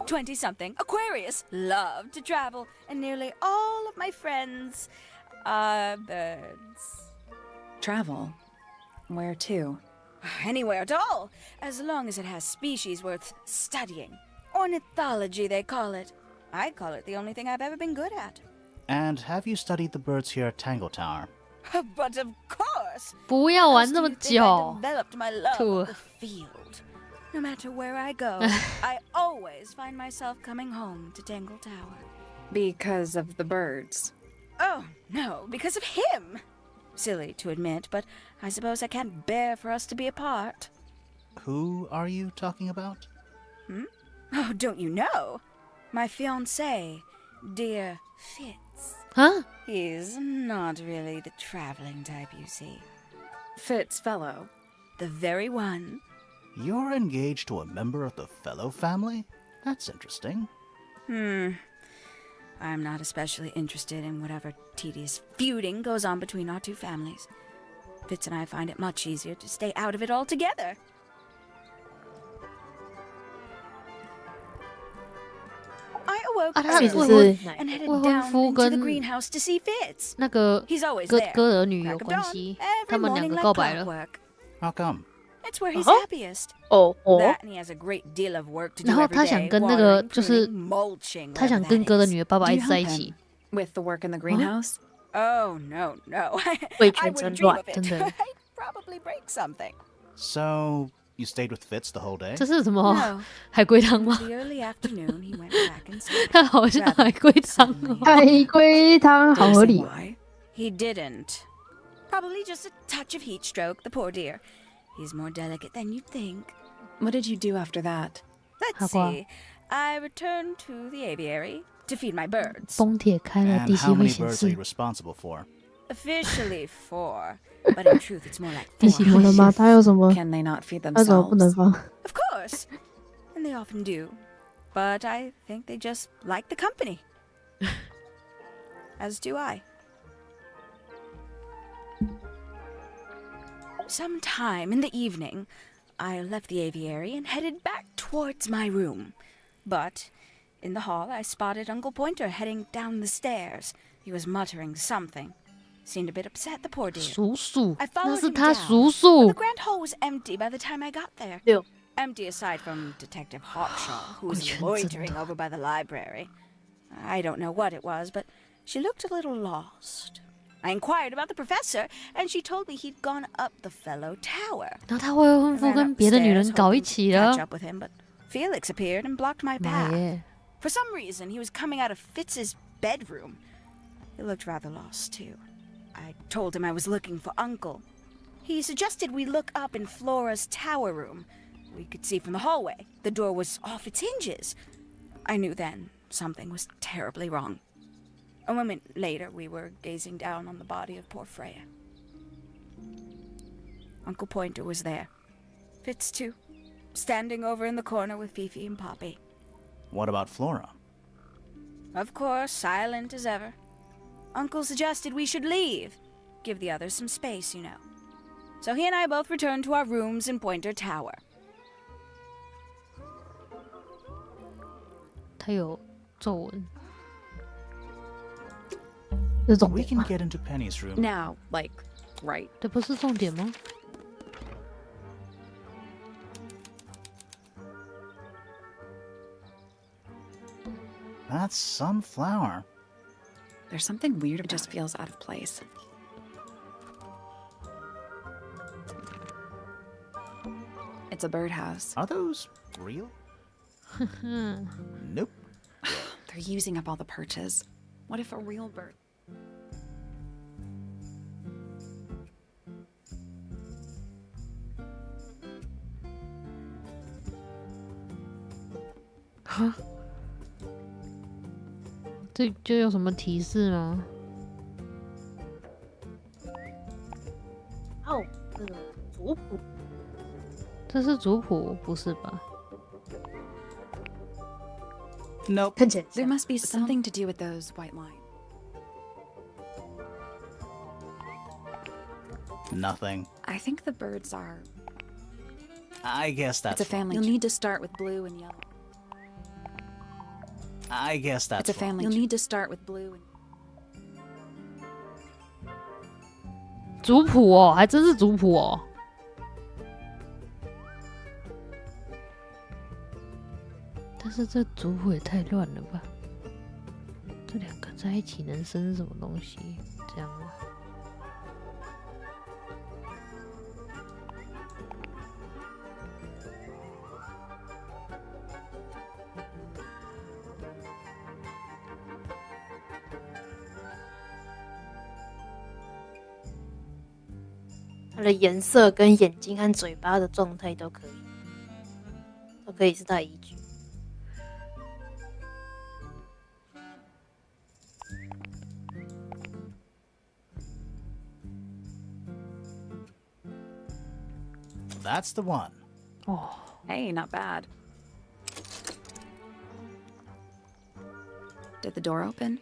K: 20-something, Aquarius, love to travel, and nearly all of my friends are birds.
E: Travel? Where to?
K: Anywhere at all, as long as it has species worth studying. Ornithology, they call it. I call it the only thing I've ever been good at.
D: And have you studied the birds here at Tangle Tower?
K: But of course!
A: 不要
K: How
A: 玩
K: else
A: 那
K: do
A: 么
K: you think I
A: 久。
K: developed my love
A: Two.
K: of the field? No matter where I go, I always find myself coming home to Tangle Tower.
E: Because of the birds.
K: Oh, no, because of him! Silly to admit, but I suppose I can't bear for us to be apart.
D: Who are you talking about?
K: Hmm? Oh, don't you know? My fiancé, dear Fitz.
A: Huh?
K: He's not really the traveling type, you see.
E: Fitz Fellow.
K: The very one.
D: You're engaged to a member of the Fellow family? That's interesting.
K: I'm not especially interested in whatever tedious feuding goes on between our two families. Fitz and I find it much easier to stay out of it altogether. I awoke early and headed down into the greenhouse to see Fitz.
A: 那个
K: He's always
A: 歌
K: there.
A: 歌儿女有
K: Crack of
A: 关
K: dawn,
A: 系，
K: every
A: 他们两
K: morning
A: 个
K: like
A: 告白了。
K: clockwork.
D: How come?
K: It's where he's happiest.
C: 哦哦，
K: That and he has a great deal of work to do
A: 然后
K: every
A: 他想
K: day,
A: 跟那个
K: watering,
A: 就是
K: pruning, mulching,
A: 他想
K: whatever
A: 跟
K: that
A: 哥的
K: is.
A: 女儿爸爸
E: Do
A: 一
E: you
A: 直在
E: help
A: 一
E: him
A: 起，
E: with the work in the greenhouse?
K: Oh, no, no.
C: 味
K: I
C: 全
K: wouldn't
C: 真
K: dream
C: 乱
K: of，it.
A: 真的。
K: I'd probably break something.
D: So, you stayed with Fitz the whole day?
A: 这是什么
K: No.
A: 海龟汤
K: In
A: 吗？
K: the early afternoon, he went back inside.
A: 他好像
K: Rather
A: 海龟汤哦
K: suddenly.。
C: 海龟汤好
E: Did
C: 合
E: he say
C: 理。
E: why?
K: He didn't. Probably just a touch of heat stroke, the poor dear. He's more delicate than you'd think.
E: What did you do after that?
K: Let's
A: Hagua.
K: see. I returned to the aviary to feed my birds.
A: 崩铁开了，
D: And
A: 地
D: how
A: 心会
D: many
A: 显
D: birds are you
A: 示。
D: responsible for?
K: Officially 4, but in truth it's more like
A: 地心
K: 400.
A: 会
C: 我的妈，他有什么？
E: Can they not feed
C: 他怎么不能
E: themselves?
C: 放？
K: Of course. And they often do. But I think they just like the company. As do I. Sometime in the evening, I left the aviary and headed back towards my room. But in the hall, I spotted Uncle Pointer heading down the stairs. He was muttering something. Seemed a bit upset, the poor dear.
A: 叔叔，
K: I
A: 那
K: followed
A: 是
K: him
A: 他
K: down,
A: 叔
K: but
A: 叔
K: the。grand hall was empty by the time I got there.
C: 6
K: Empty aside from Detective Hawkshaw, who
A: 我
K: was
A: 全知
K: loitering
A: 道。
K: over by the library. I don't know what it was, but she looked a little lost. I inquired about the professor, and she told me he'd gone up the Fellow Tower.
A: 然后他未婚
K: I
A: 夫
K: ran
A: 跟别的女
K: upstairs,
A: 人搞一
K: hoping
A: 起
K: to
A: 了
K: catch。up with him, but Felix appeared and blocked my
A: 妈
K: path.
A: 耶！
K: For some reason, he was coming out of Fitz's bedroom. He looked rather lost, too. I told him I was looking for Uncle. He suggested we look up in Flora's tower room. We could see from the hallway. The door was off its hinges. I knew then something was terribly wrong. A moment later, we were gazing down on the body of poor Freya. Uncle Pointer was there. Fitz, too, standing over in the corner with Fifi and Poppy.
D: What about Flora?
K: Of course, silent as ever. Uncle suggested we should leave. Give the others some space, you know. So he and I both returned to our rooms in Pointer Tower.
A: 他有皱纹。
C: 这种
D: We
C: 点
D: can
C: 吗？
D: get into Penny's room.
E: Now, like, right.
A: 这不是重点吗？
D: That's some flower.
E: There's something weird. It just feels out of place. It's a birdhouse.
D: Are those real? Nope.
E: They're using up all the perches. What if a real bird?
A: Huh? 这有什么提示吗？
C: 哦，这个族谱
A: 这是族谱，不是吧？
D: Nope.
C: 看起来
E: There
C: 像
E: must be something to do with those white lines.
D: Nothing.
E: I think the birds are.
D: I guess that's
E: It's a family. You'll need to start with blue and yellow.
D: I guess that's
E: It's a family. You'll need to start with blue and.
A: 族谱哦，还真是族谱哦。但是这族谱也太乱了吧？这两个在一起能生什么东西？这样吗？
C: 他它的颜色跟眼睛和嘴巴的状态都可以是它的依据。
D: That's the one.
E: Oh, hey, not bad. Did the door open?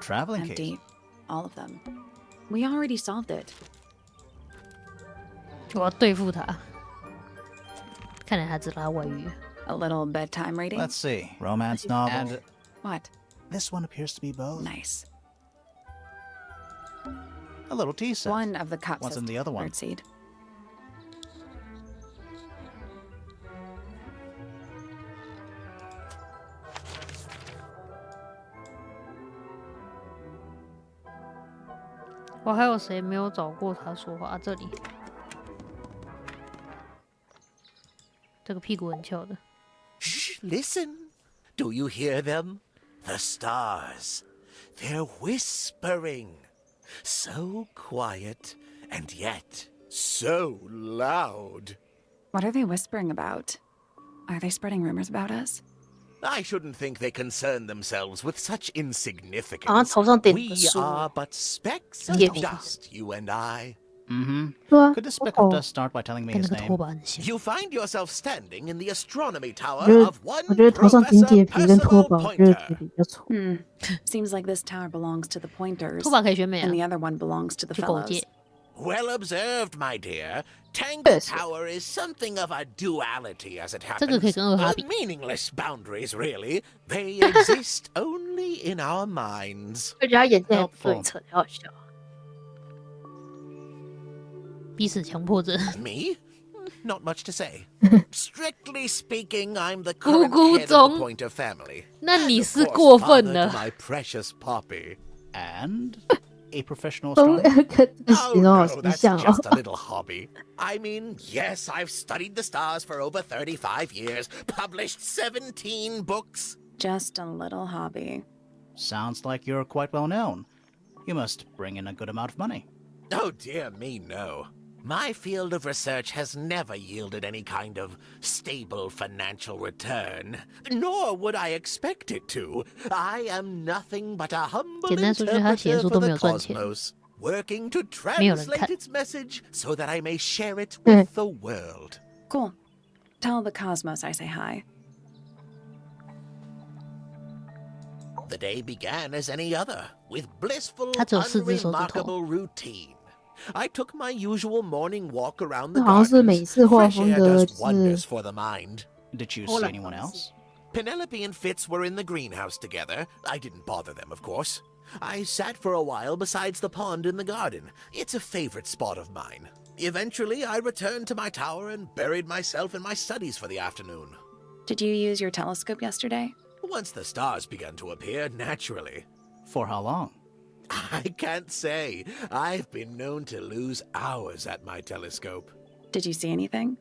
D: Traveling
E: Empty.
D: case.
E: All of them. We already solved it.
A: 我要对付他。看来他知道他外遇。
E: A little bedtime reading?
D: Let's see. Romance novel. And
E: What?
D: this one appears to be both.
E: Nice.
D: A little tea set.
E: One of the cups
D: What's
E: has
D: in the other one?
E: birdseed.
A: 我还有谁没有找过他说话？啊，这里，这个屁股很翘的。
L: Shh, listen. Do you hear them? The stars. They're whispering. So quiet, and yet so loud.
E: What are they whispering about? Are they spreading rumors about us?
L: I shouldn't think they concern themselves with such
C: 好像
L: insignificance.
C: 头上点个
L: We
C: 树。
L: are but specks of
C: 叶片。
L: dust, you and I.
D: Mm-hmm.
C: 对啊，
D: Could the speck of dust start by telling me
A: 跟
D: his
A: 那个拖
D: name?
A: 把很像。
L: You find yourself standing in the astronomy
C: 我
L: tower
C: 觉得
L: of one
C: 我觉得头上顶
L: Professor
C: 铁皮跟拖
L: Percival
C: 把，我觉得铁
L: Pointer.
C: 皮比较丑。
E: Seems like this tower belongs to the Pointers.
A: 拖把可以选美啊
E: And，the other one belongs to the
A: 去狗
E: fellows.
A: 界。
L: Well observed, my dear. Tangle
C: Yes.
L: Tower is something of a duality, as it
A: 这个可以
L: happens.
A: 跟二哈比。
L: Meaningless boundaries, really. They exist only in our minds.
C: 而且他眼睛还不
D: Helpful
C: 对称，好好笑。
A: 彼此强迫症。
L: Me? Not much to say. Strictly speaking, I'm the current
A: 姑
L: head of
A: 宗
L: the Pointer family.
A: 那你
L: And
A: 是
L: of course,
A: 过分
L: father
A: 了
L: to。my precious Poppy.
D: And a professional
C: 都
D: astronomer.
C: 跟这个
L: Oh
C: 形容好
L: no,
C: 形
L: that's
C: 象
L: just
C: 哦。
L: a little hobby. I mean, yes, I've studied the stars for over 35 years, published 17 books.
E: Just a little hobby.
D: Sounds like you're quite well known. You must bring in a good amount of money.
L: Oh dear me, no. My field of research has never yielded any kind of stable financial return, nor would I expect it to. I am nothing but a humble
A: 简单说就是他写的
L: interpreter
A: 书
L: for
A: 都没
L: the
A: 有赚钱。
L: cosmos, working to
A: 没有人看。
L: translate its message so that I may share it with the world.
E: Cool. Tell the cosmos I say hi.
L: The day began as any other, with blissful,
A: 他只有4只手指头。
L: unremarkable routine. I took my usual morning walk around the
C: 好像是美
L: gardens.
C: 式画
L: Fresh
C: 风
L: air
C: 的，
L: does
C: 就是
L: wonders for the mind.
D: Did you
C: Hold
D: see
C: on.
D: anyone else?
L: Penelope and Fitz were in the greenhouse together. I didn't bother them, of course. I sat for a while besides the pond in the garden. It's a favorite spot of mine. Eventually, I returned to my tower and buried myself in my studies for the afternoon.
E: Did you use your telescope yesterday?
L: Once the stars began to appear, naturally.
D: For how long?
L: I can't say. I've been known to lose hours at my telescope.
E: Did you see anything?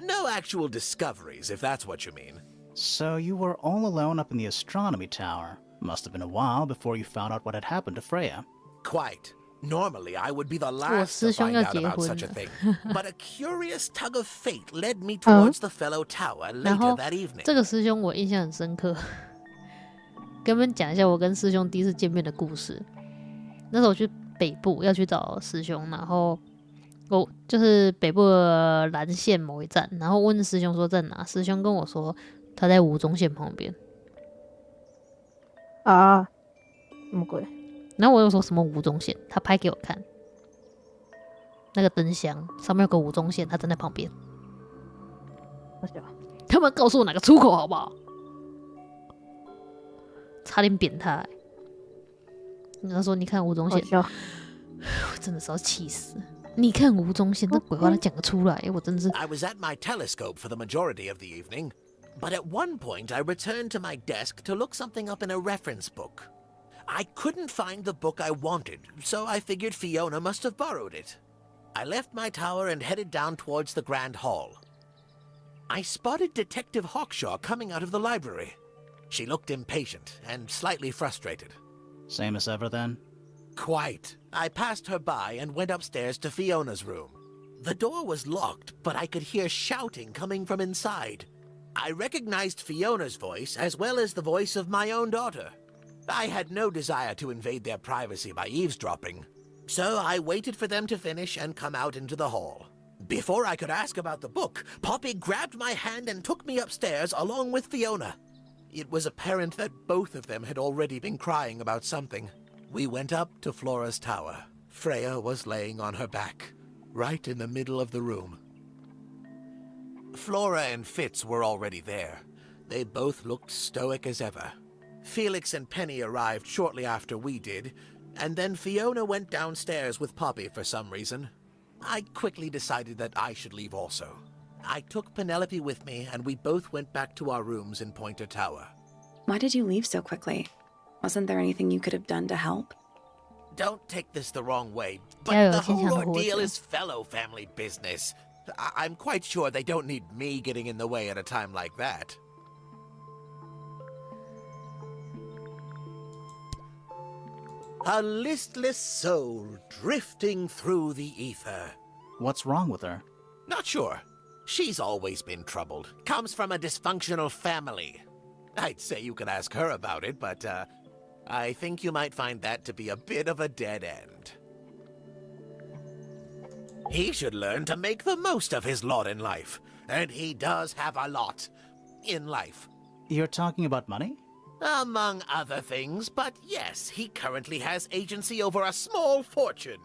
L: No actual discoveries, if that's what you mean.
D: So you were all alone up in the astronomy tower. Must have been a while before you found out what had happened to Freya.
L: Quite. Normally, I would be the last to
A: 师兄
L: find
A: 要
L: out
A: 结
L: about
A: 婚
L: such a
A: 了。
L: thing. But a curious tug of fate led me towards the fellow tower
A: 然
L: later
A: 后
L: that evening.
A: 这个师兄我印象很深刻，跟你们讲一下我跟师兄第一次见面的故事。那时候我去北部要去找师兄，然后我就是北部的蓝线某一站，然后问师兄说在哪，师兄跟我说他在吴宗宪旁边。
C: 啊，什么鬼？
A: 然后我又说什么吴宗宪，他拍给我看，那个灯箱上面有个吴宗宪，他站在旁边。
C: 好笑。
A: 他们告诉我哪个出口好不好？差点扁他、欸。他说：“你看吴宗宪，我真的是要气死！你看吴宗宪，那鬼话他讲得出来，我真的是。”
L: I was at my telescope for the majority of the evening, but at one point I returned to my desk to look something up in a reference book. I couldn't find the book I wanted, so I figured Fiona must have borrowed it. I left my tower and headed down towards the Grand Hall. I spotted Detective Hawkshaw coming out of the library. She looked impatient and slightly frustrated.
D: Same as ever, then?
L: Quite. I passed her by and went upstairs to Fiona's room. The door was locked, but I could hear shouting coming from inside. I recognized Fiona's voice as well as the voice of my own daughter. I had no desire to invade their privacy by eavesdropping, so I waited for them to finish and come out into the hall. Before I could ask about the book, Poppy grabbed my hand and took me upstairs along with Fiona. It was apparent that both of them had already been crying about something. We went up to Flora's tower. Freya was laying on her back, right in the middle of the room. Flora and Fitz were already there. They both looked stoic as ever. Felix and Penny arrived shortly after we did, and then Fiona went downstairs with Poppy for some reason. I quickly decided that I should leave also. I took Penelope with me, and we both went back to our rooms in Pointer Tower.
E: Why did you leave so quickly? Wasn't there anything you could have done to help?
L: Don't take this the wrong way, but the whole ordeal is fellow family business. I'm quite sure they don't need me getting in the way at a time like that. A listless soul drifting through the ether.
D: What's wrong with her?
L: Not sure. She's always been troubled. Comes from a dysfunctional family. I'd say you could ask her about it, but I think you might find that to be a bit of a dead end. He should learn to make the most of his lot in life. And he does have a lot in life.
D: You're talking about money?
L: Among other things, but yes, he currently has agency over a small fortune.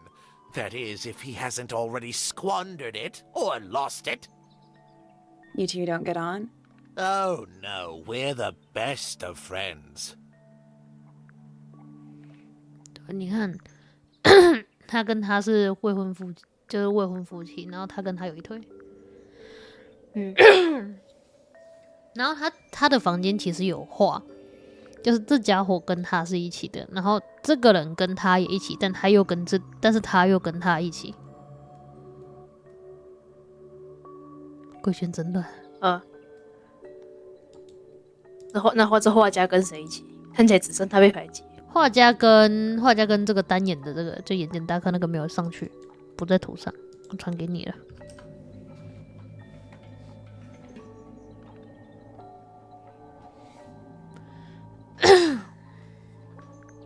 L: That is, if he hasn't already squandered it or lost it.
E: You two don't get on?
L: Oh no, we're the best of friends.
A: 你看，他跟他是未婚夫，就是未婚夫妻，然后他跟他有一腿。然后他的房间其实有画，就是这家伙跟他是一起的，然后这个人跟他也一起，但是他又跟他一起。贵圈真乱。
C: 这画家跟谁一起？看起来只剩他被排挤。
A: 画家跟这个单眼的这个就眼睛大颗那个没有上去，不在图上，我传给你了。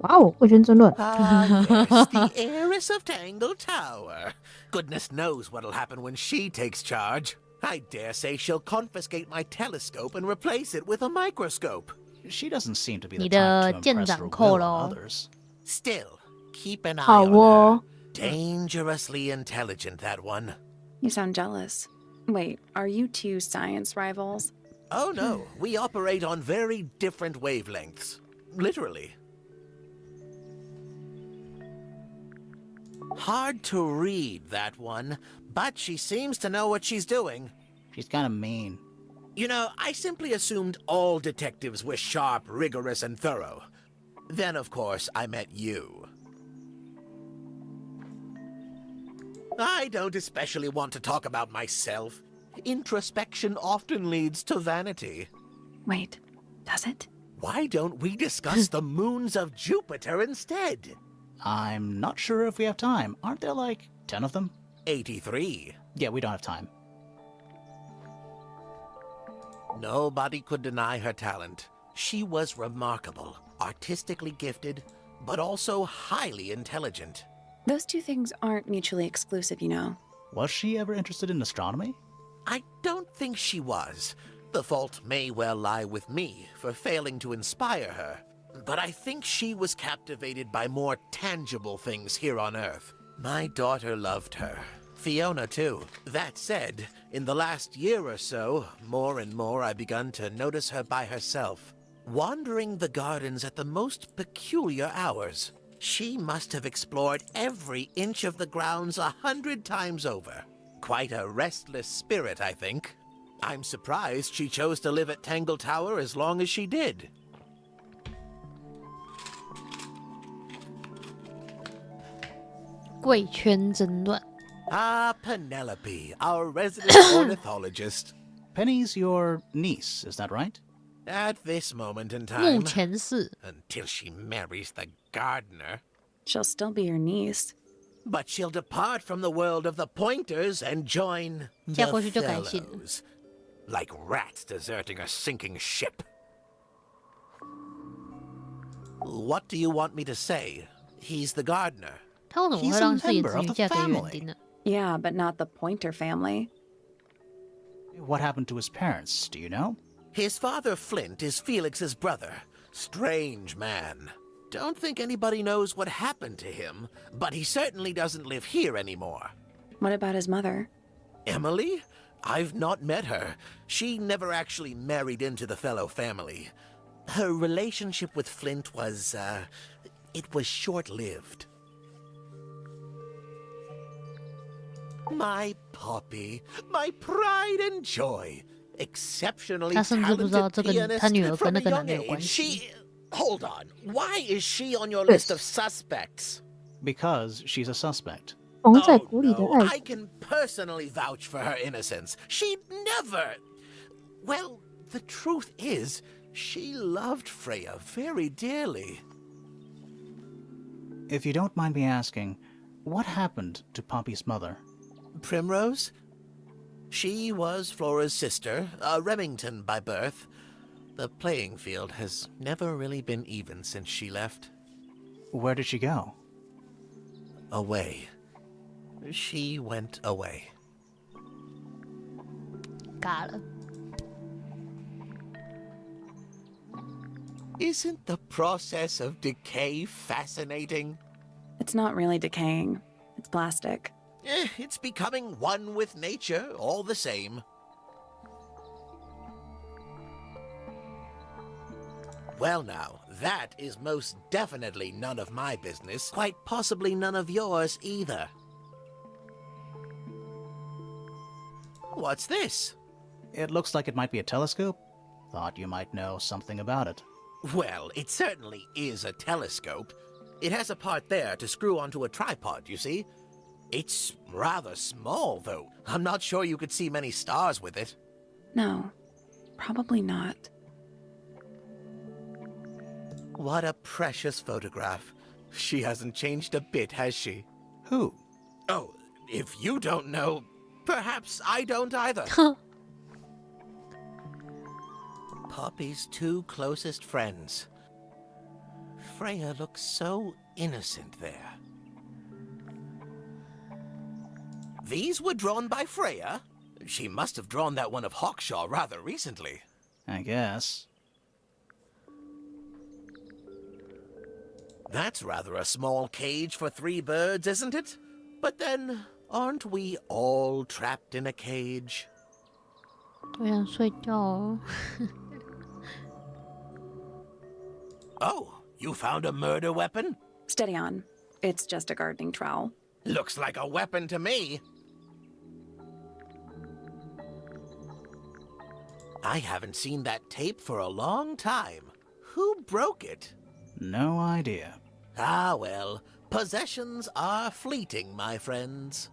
C: 哇哦，贵圈真乱。
L: Yes, the heiress of Tangle Tower. Goodness knows what'll happen when she takes charge. I dare say she'll confiscate my telescope and replace it with a microscope.
D: She doesn't seem to be the
A: 你
D: type
A: 的
D: to
A: 舰
D: impress
A: 长
D: her
A: 扣
D: will
A: 咯
D: on others.
L: Still, keep an eye
C: 好
L: on
C: 哦
L: her. Dangerously intelligent, that one.
E: You sound jealous. Wait, are you two science rivals?
L: Oh no, we operate on very different wavelengths. Literally. Hard to read, that one, but she seems to know what she's doing.
D: She's kind of mean.
L: You know, I simply assumed all detectives were sharp, rigorous, and thorough. Then, of course, I met you. I don't especially want to talk about myself. Introspection often leads to vanity.
E: Wait, does it?
L: Why don't we discuss the moons of Jupiter instead?
D: I'm not sure if we have time. Aren't there like 10 of them?
L: 83.
D: Yeah, we don't have time.
L: Nobody could deny her talent. She was remarkable, artistically gifted, but also highly intelligent.
E: Those two things aren't mutually exclusive, you know.
D: Was she ever interested in astronomy?
L: I don't think she was. The fault may well lie with me for failing to inspire her. But I think she was captivated by more tangible things here on Earth. My daughter loved her. Fiona, too. That said, in the last year or so, more and more I've begun to notice her by herself, wandering the gardens at the most peculiar hours. She must have explored every inch of the grounds 100 times over. Quite a restless spirit, I think. I'm surprised she chose to live at Tangle Tower as long as she did.
A: Penelope,
L: our resident ornithologist.
D: Penny's your niece, is that right?
L: At this moment in
A: 目
L: time,
A: 前是
L: until she marries the gardener.
E: She'll still be your niece.
L: But she'll depart from the world of the Pointers and join
A: 嫁
L: the
A: 过去就改姓了。
L: Fellows, like rats deserting a sinking ship. What do you want me to say? He's the gardener.
A: 他为什么
D: He's
A: 会
D: a
A: 让自己
D: member
A: 子
D: of
A: 女
D: the
A: 嫁给园
D: family.
A: 丁呢？
E: Yeah, but not the Pointer family.
D: What happened to his parents, do you know?
L: His father, Flint, is Felix's brother. Strange man. Don't think anybody knows what happened to him, but he certainly doesn't live here anymore.
E: What about his mother?
L: Emily? I've not met her. She never actually married into the Fellow family. Her relationship with Flint was, it was short-lived. My Poppy, my pride and joy. Exceptionally
A: 他甚至不知道
L: talented
A: 这跟
L: pianist
A: 他女儿
L: from
A: 跟
L: a
A: 那个男
L: young
A: 的有
L: age.
A: 关系。
L: She... Hold on. Why is she on your list of suspects?
D: Because she's a suspect.
C: 缝在鼓里的
L: No,
C: 爱
L: I can personally vouch for her innocence. She'd never... Well, the truth is, she loved Freya very dearly.
D: If you don't mind me asking, what happened to Poppy's mother?
L: Primrose? She was Flora's sister, a Remington by birth. The playing field has never really been even since she left.
D: Where did she go?
L: Away. She went away.
A: 嘎了。
L: Isn't the process of decay fascinating?
E: It's not really decaying. It's plastic.
L: It's becoming one with nature, all the same. Well now, that is most definitely none of my business, quite possibly none of yours either. What's this?
D: It looks like it might be a telescope. Thought you might know something about it.
L: Well, it certainly is a telescope. It has a part there to screw onto a tripod, you see. It's rather small, though. I'm not sure you could see many stars with it.
E: No, probably not.
L: What a precious photograph. She hasn't changed a bit, has she?
D: Who?
L: Oh, if you don't know, perhaps I don't either. Poppy's two closest friends. Freya looks so innocent there. These were drawn by Freya? She must have drawn that one of Hawkshaw rather recently.
D: I guess.
L: That's rather a small cage for 3 birds, isn't it? But then, aren't we all trapped in a cage?
A: 我想睡觉哦。
L: Oh, you found a murder weapon?
E: Steady on. It's just a gardening trowel.
L: Looks like a weapon to me. I haven't seen that tape for a long time. Who broke it?
D: No idea.
L: Ah, well, possessions are fleeting, my friends.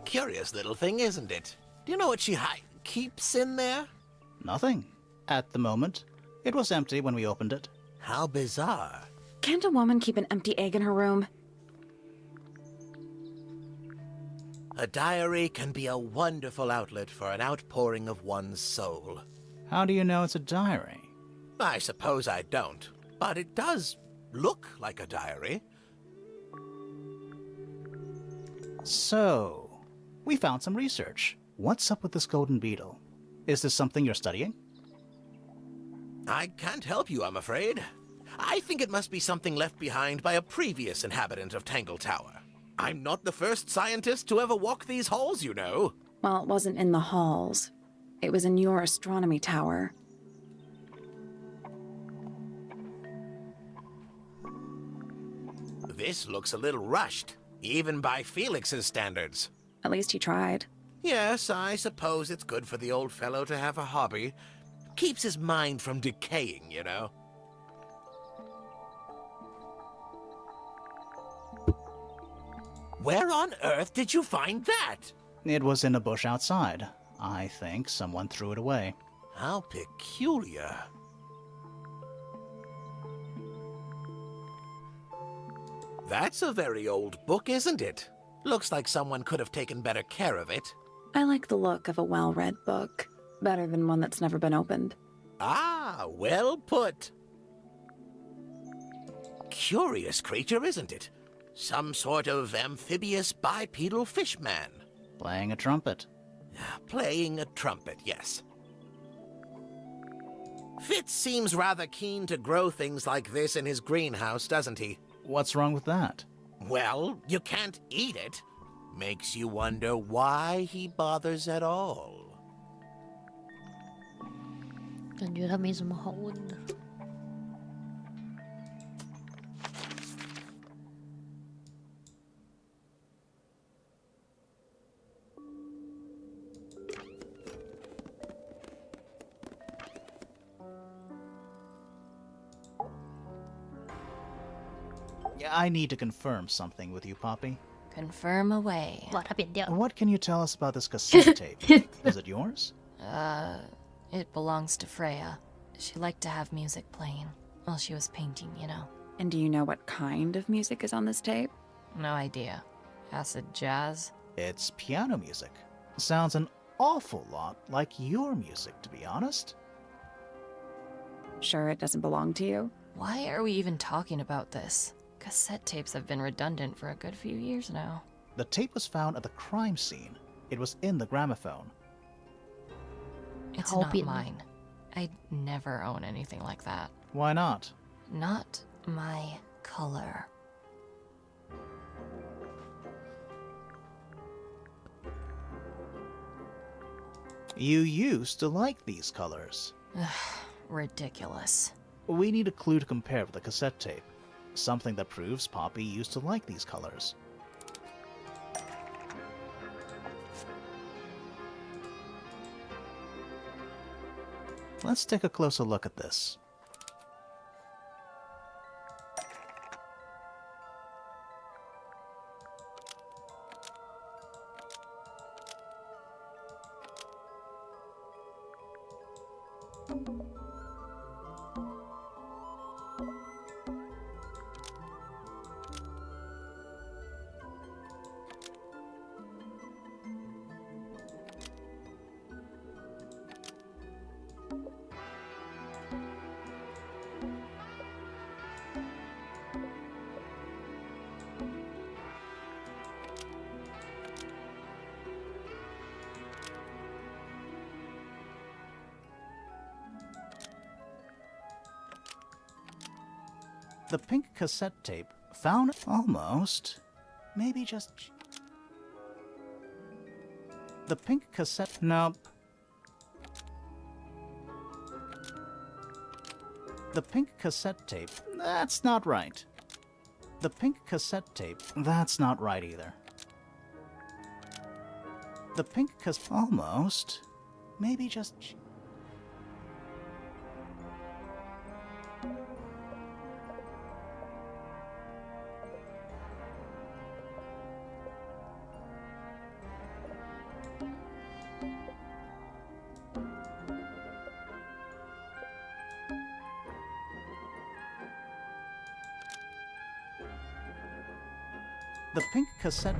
L: Curious little thing, isn't it? Do you know what she keeps in there?
D: Nothing. At the moment. It was empty when we opened it.
L: How bizarre.
E: Can't a woman keep an empty egg in her room?
L: A diary can be a wonderful outlet for an outpouring of one's soul.
D: How do you know it's a diary?
L: I suppose I don't, but it does look like a diary.
D: So, we found some research. What's up with this golden beetle? Is this something you're studying?
L: I can't help you, I'm afraid. I think it must be something left behind by a previous inhabitant of Tangle Tower. I'm not the first scientist to ever walk these halls, you know.
E: Well, it wasn't in the halls. It was in your astronomy tower.
L: This looks a little rushed, even by Felix's standards.
E: At least he tried.
L: Yes, I suppose it's good for the old fellow to have a hobby. Keeps his mind from decaying, you know. Where on earth did you find that?
D: It was in a bush outside. I think someone threw it away.
L: How peculiar. That's a very old book, isn't it? Looks like someone could have taken better care of it.
E: I like the look of a well-read book, better than one that's never been opened.
L: Ah, well put. Curious creature, isn't it? Some sort of amphibious bipedal fishman.
D: Playing a trumpet.
L: Playing a trumpet, yes. Fitz seems rather keen to grow things like this in his greenhouse, doesn't he?
D: What's wrong with that?
L: Well, you can't eat it. Makes you wonder why he bothers at all.
A: 感觉它没什么好问的。
D: I need to confirm something with you, Poppy.
I: Confirm away.
A: 哇，它扁掉。
D: What can you tell us about this cassette tape? Is it yours?
I: It belongs to Freya. She liked to have music playing while she was painting, you know.
E: And do you know what kind of music is on this tape?
I: No idea. Acid jazz?
D: It's piano music. Sounds an awful lot like your music, to be honest.
E: Sure it doesn't belong to you?
I: Why are we even talking about this? Cassette tapes have been redundant for a good few years now.
D: The tape was found at the crime scene. It was in the gramophone.
I: It's not mine. I'd never own anything like that.
D: Why not?
I: Not my color.
D: You used to like these colors.
I: Ridiculous.
D: We need a clue to compare with the cassette tape. Something that proves Poppy used to like these colors. Let's take a closer look at this. The pink cassette tape found almost, maybe just... The pink cassette, nope. The pink cassette tape, that's not right. The pink cassette tape, that's not right either. The pink cassette, almost, maybe just... The pink cassette...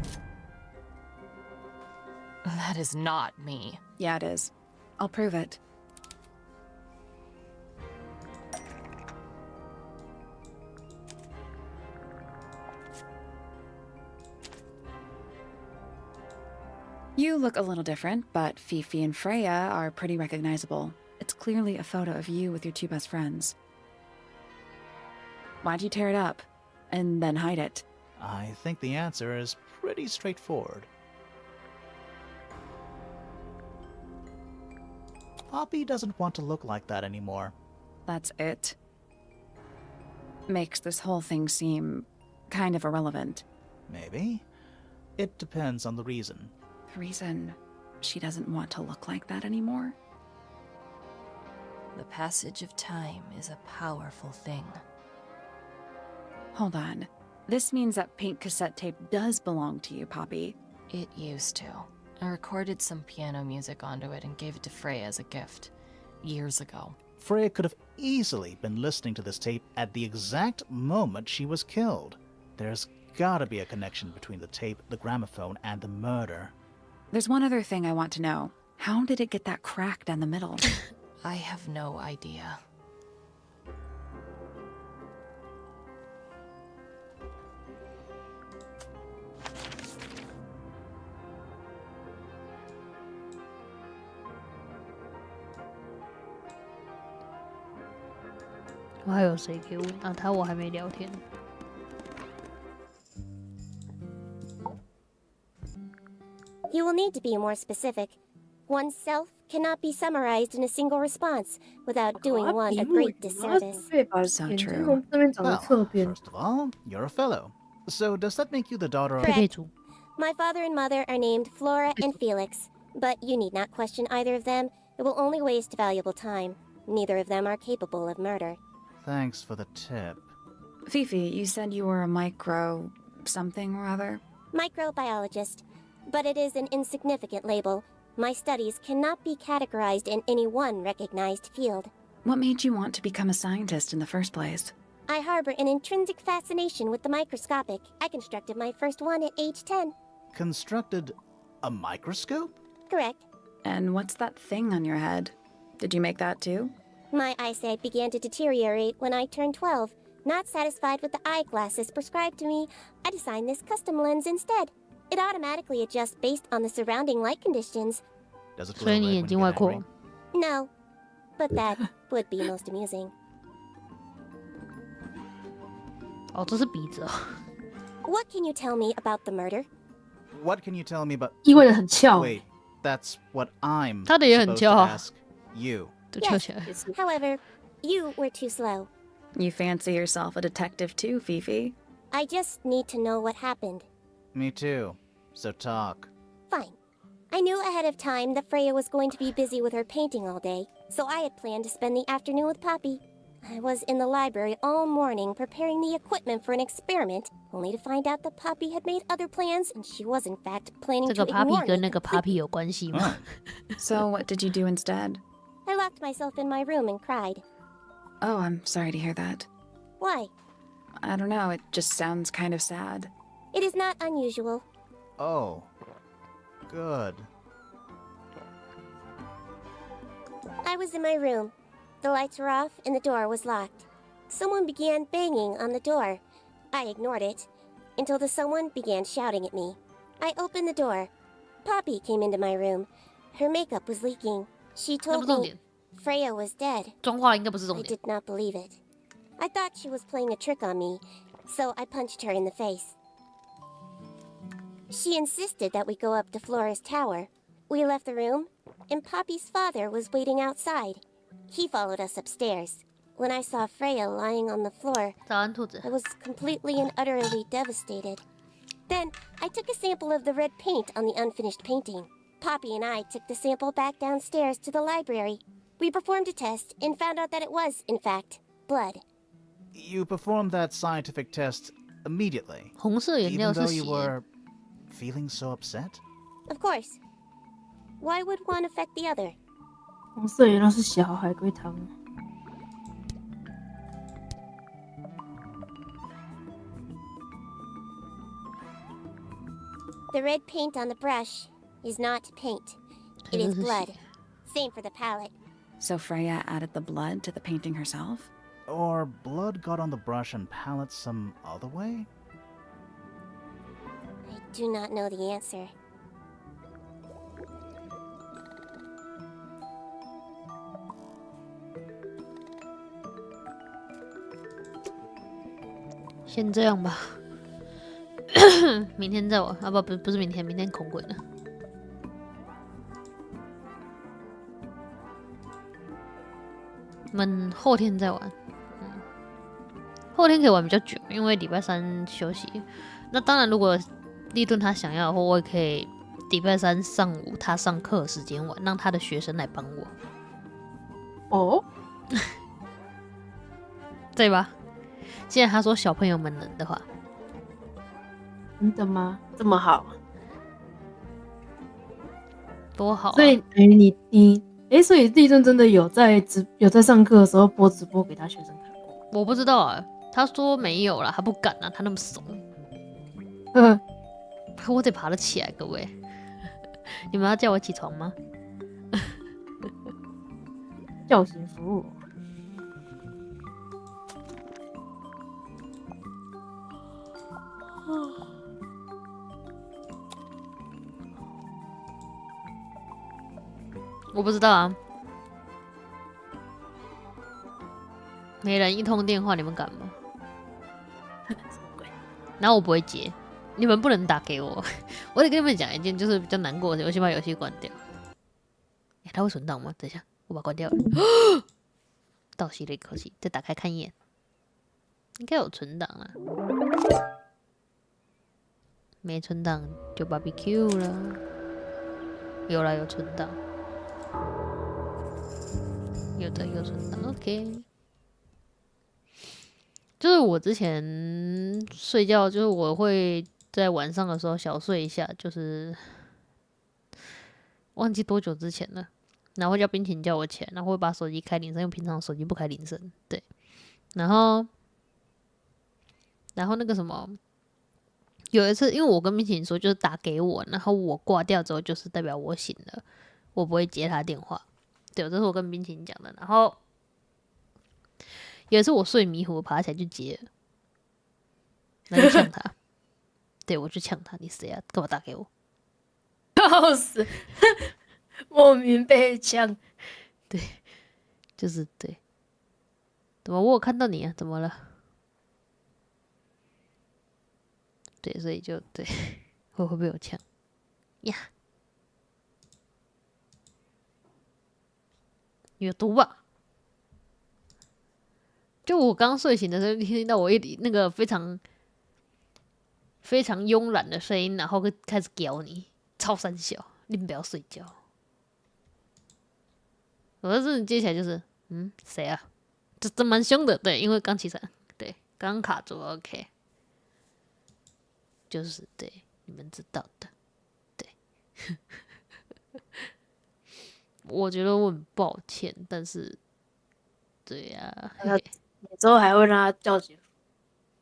I: That is not me.
E: Yeah, it is. I'll prove it. You look a little different, but Fifi and Freya are pretty recognizable. It's clearly a photo of you with your two best friends. Why'd you tear it up? And then hide it?
D: I think the answer is pretty straightforward. Poppy doesn't want to look like that anymore.
E: That's it? Makes this whole thing seem kind of irrelevant.
D: Maybe. It depends on the reason.
E: The reason she doesn't want to look like that anymore?
I: The passage of time is a powerful thing.
E: Hold on. This means that pink cassette tape does belong to you, Poppy.
I: It used to. I recorded some piano music onto it and gave it to Freya as a gift, years ago.
D: Freya could have easily been listening to this tape at the exact moment she was killed. There's gotta be a connection between the tape, the gramophone, and the murder.
E: There's one other thing I want to know. How did it get that crack down the middle?
I: I have no idea.
A: 我还有谁可以问啊？他我还没聊天。
G: You will need to be more specific. Oneself cannot be summarized in a single response without doing one a great disservice.
E: So true.
D: Well, first of all, you're a fellow. So does that make you the daughter of...
G: Correct. My father and mother are named Flora and Felix, but you need not question either of them. It will only waste valuable time. Neither of them are capable of murder.
D: Thanks for the tip.
E: Fifi, you said you were a micro... something or other?
G: Microbiologist. But it is an insignificant label. My studies cannot be categorized in any one recognized field.
E: What made you want to become a scientist in the first place?
G: I harbor an intrinsic fascination with the microscopic. I constructed my first one at age 10.
D: Constructed a microscope?
G: Correct.
E: And what's that thing on your head? Did you make that too?
G: My eyesight began to deteriorate when I turned 12. Not satisfied with the eyeglasses prescribed to me, I designed this custom lens instead. It automatically adjusts based on the surrounding light conditions.
D: Does it glow red when you get angry?
G: No, but that would be most amusing.
A: 哦，这是鼻子哦。
G: What can you tell me about the murder?
D: What can you tell me about...
C: 意味得很翘。
D: Wait, that's what I'm
A: 他的也很
D: supposed
A: 翘
D: to
A: 啊。
D: ask you.
A: 都翘起来。
G: However, you were too slow.
E: You fancy yourself a detective too, Fifi?
G: I just need to know what happened.
D: Me too. So talk.
G: Fine. I knew ahead of time that Freya was going to be busy with her painting all day, so I had planned to spend the afternoon with Poppy. I was in the library all morning preparing the equipment for an experiment, only to find out that Poppy had made other plans and she was in fact planning
A: 这
G: to
A: 个
G: ignore
A: Poppy
G: me
A: 跟那个
G: completely.
A: Poppy 有关系吗？
E: So what did you do instead?
G: I locked myself in my room and cried.
E: Oh, I'm sorry to hear that.
G: Why?
E: I don't know, it just sounds kind of sad.
G: It is not unusual.
D: Oh. Good.
G: I was in my room. The lights were off and the door was locked. Someone began banging on the door. I ignored it until the someone began shouting at me. I opened the door. Poppy came into my room. Her makeup was leaking. She
A: 那不
G: told
A: 重
G: me
A: 点，
G: Freya was dead.
A: 妆化应该不是
G: I
A: 重点。
G: did not believe it. I thought she was playing a trick on me, so I punched her in the face. She insisted that we go up to Flora's tower. We left the room, and Poppy's father was waiting outside. He followed us upstairs. When I saw Freya lying on the floor,
A: 早安，兔子
G: I。was completely and utterly devastated. Then, I took a sample of the red paint on the unfinished painting. Poppy and I took the sample back downstairs to the library. We performed a test and found out that it was, in fact, blood.
D: You performed that scientific test immediately,
A: 红色颜
D: even
A: 料
D: though
A: 是
D: you
A: 血。
D: were feeling so upset?
G: Of course. Why would one affect the other?
C: 红色颜料是血，好海龟汤。
G: The red paint on the brush is not paint. It is
A: 这个是
G: blood.
A: 血。
G: Same for the palette.
E: So Freya added the blood to the painting herself?
D: Or blood got on the brush and palette some other way?
G: I do not know the answer.
A: “先这样吧，明天再玩啊！不是明天，明天恐鬼了。我们后天再玩。后天可以玩比较久，因为礼拜三休息。那当然，如果利顿他想要的话，我也可以礼拜三上午他上课的时间玩，让他的学生来帮我。
C: 哦，
A: 对吧？既然他说小朋友们能的话，
C: 真的吗？这么好？
A: 多好、啊。
C: 所以所以立正真的有在上课的时候播直播给他学生看过？
A: 我不知道啊，他说没有啦，他不敢啊，他那么怂。我得爬得起来，各位。你们要叫我起床吗？
C: 叫醒服务。
A: 我不知道啊。每人一通电话，你们敢吗？然后我不会接，你们不能打给我。我得跟你们讲一件就是比较难过的，我先把游戏关掉。它会存档吗？等一下，我把它关掉了。倒吸了一口气，再打开看一眼，应该有存档啊。没存档就 BBQ 了。有了，有存档。有的有存档 ，OK。就是我之前睡觉，就是我会在晚上的时候小睡一下，就是忘记多久之前了。然后会叫冰淇淋叫我起来，然后会把手机开铃声，因为平常手机不开铃声。对，然后那个什么，有一次，因为我跟冰淇淋说，就是打给我，然后我挂掉之后，就是代表我醒了，我不会接他电话。对，这是我跟冰淇淋讲的。然后有一次我睡迷糊，我爬起来就接了，然后就呛他。对，我就呛他，你谁啊？干嘛打给我？
C: 笑死！莫名被呛。
A: 对，就是对。怎么我有看到你啊？怎么了？对，所以就对，会被我呛呀？有毒吧？就我刚睡醒的时候，听到我那个非常非常慵懒的声音，然后开始屌你，超三小，你们不要睡觉。我这真的接起来就是，谁啊？这蛮凶的，对，因为刚起床，对，刚卡住 ，OK， 就是对，你们知道的，对。我觉得我很抱歉，但是，对呀、
C: 你之后还会让他叫姐夫？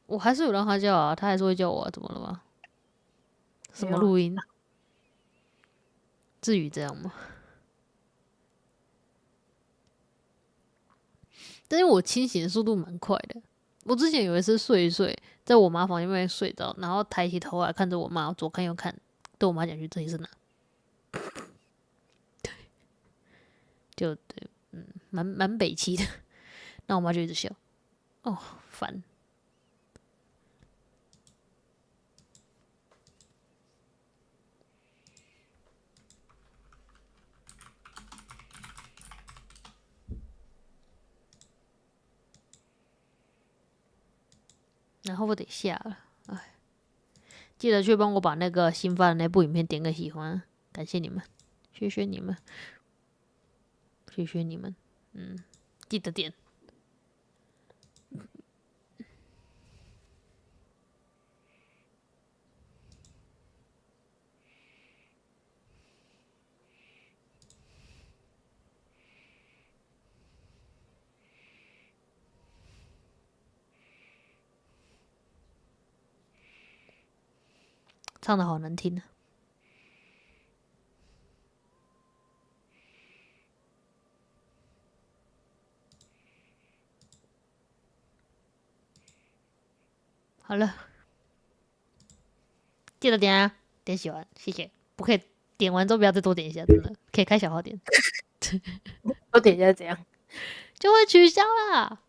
A: 我还是有让他叫啊，他还是会叫我啊，怎么了吗？什么录音？至于这样吗？但是我清醒的速度蛮快的。我之前有一次睡一睡，在我妈房间外面睡着，然后抬起头来看着我妈，左看右看，对我妈讲句：“这里是哪？”对，就对，蛮北气的。那我妈就一直笑，哦，烦。然后我得下了，哎，记得去帮我把那个新发的那部影片点个喜欢，感谢你们，谢谢你们，谢谢你们，记得点。唱的好难听啊！好了，记得点啊，点喜欢，谢谢。不可以点完之后不要再多点一下，真的可以开小号点。
C: 多点一下怎样？
A: 就会取消啦。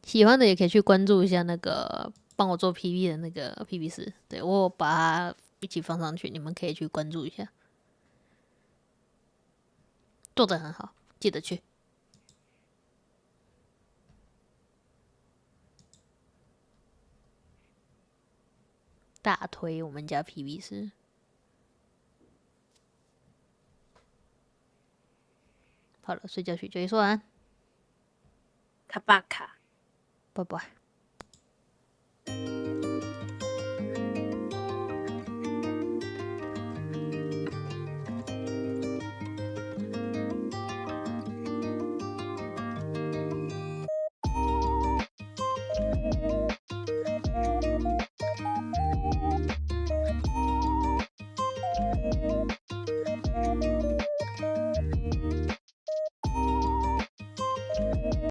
A: 喜欢的也可以去关注一下那个帮我做 PV 的那个 PV4，对，我有把它一起放上去，你们可以去关注一下，做得很好，记得去。大推我们家 PV4。好了，睡觉去，就一说完，
C: 卡巴卡，
A: 拜拜。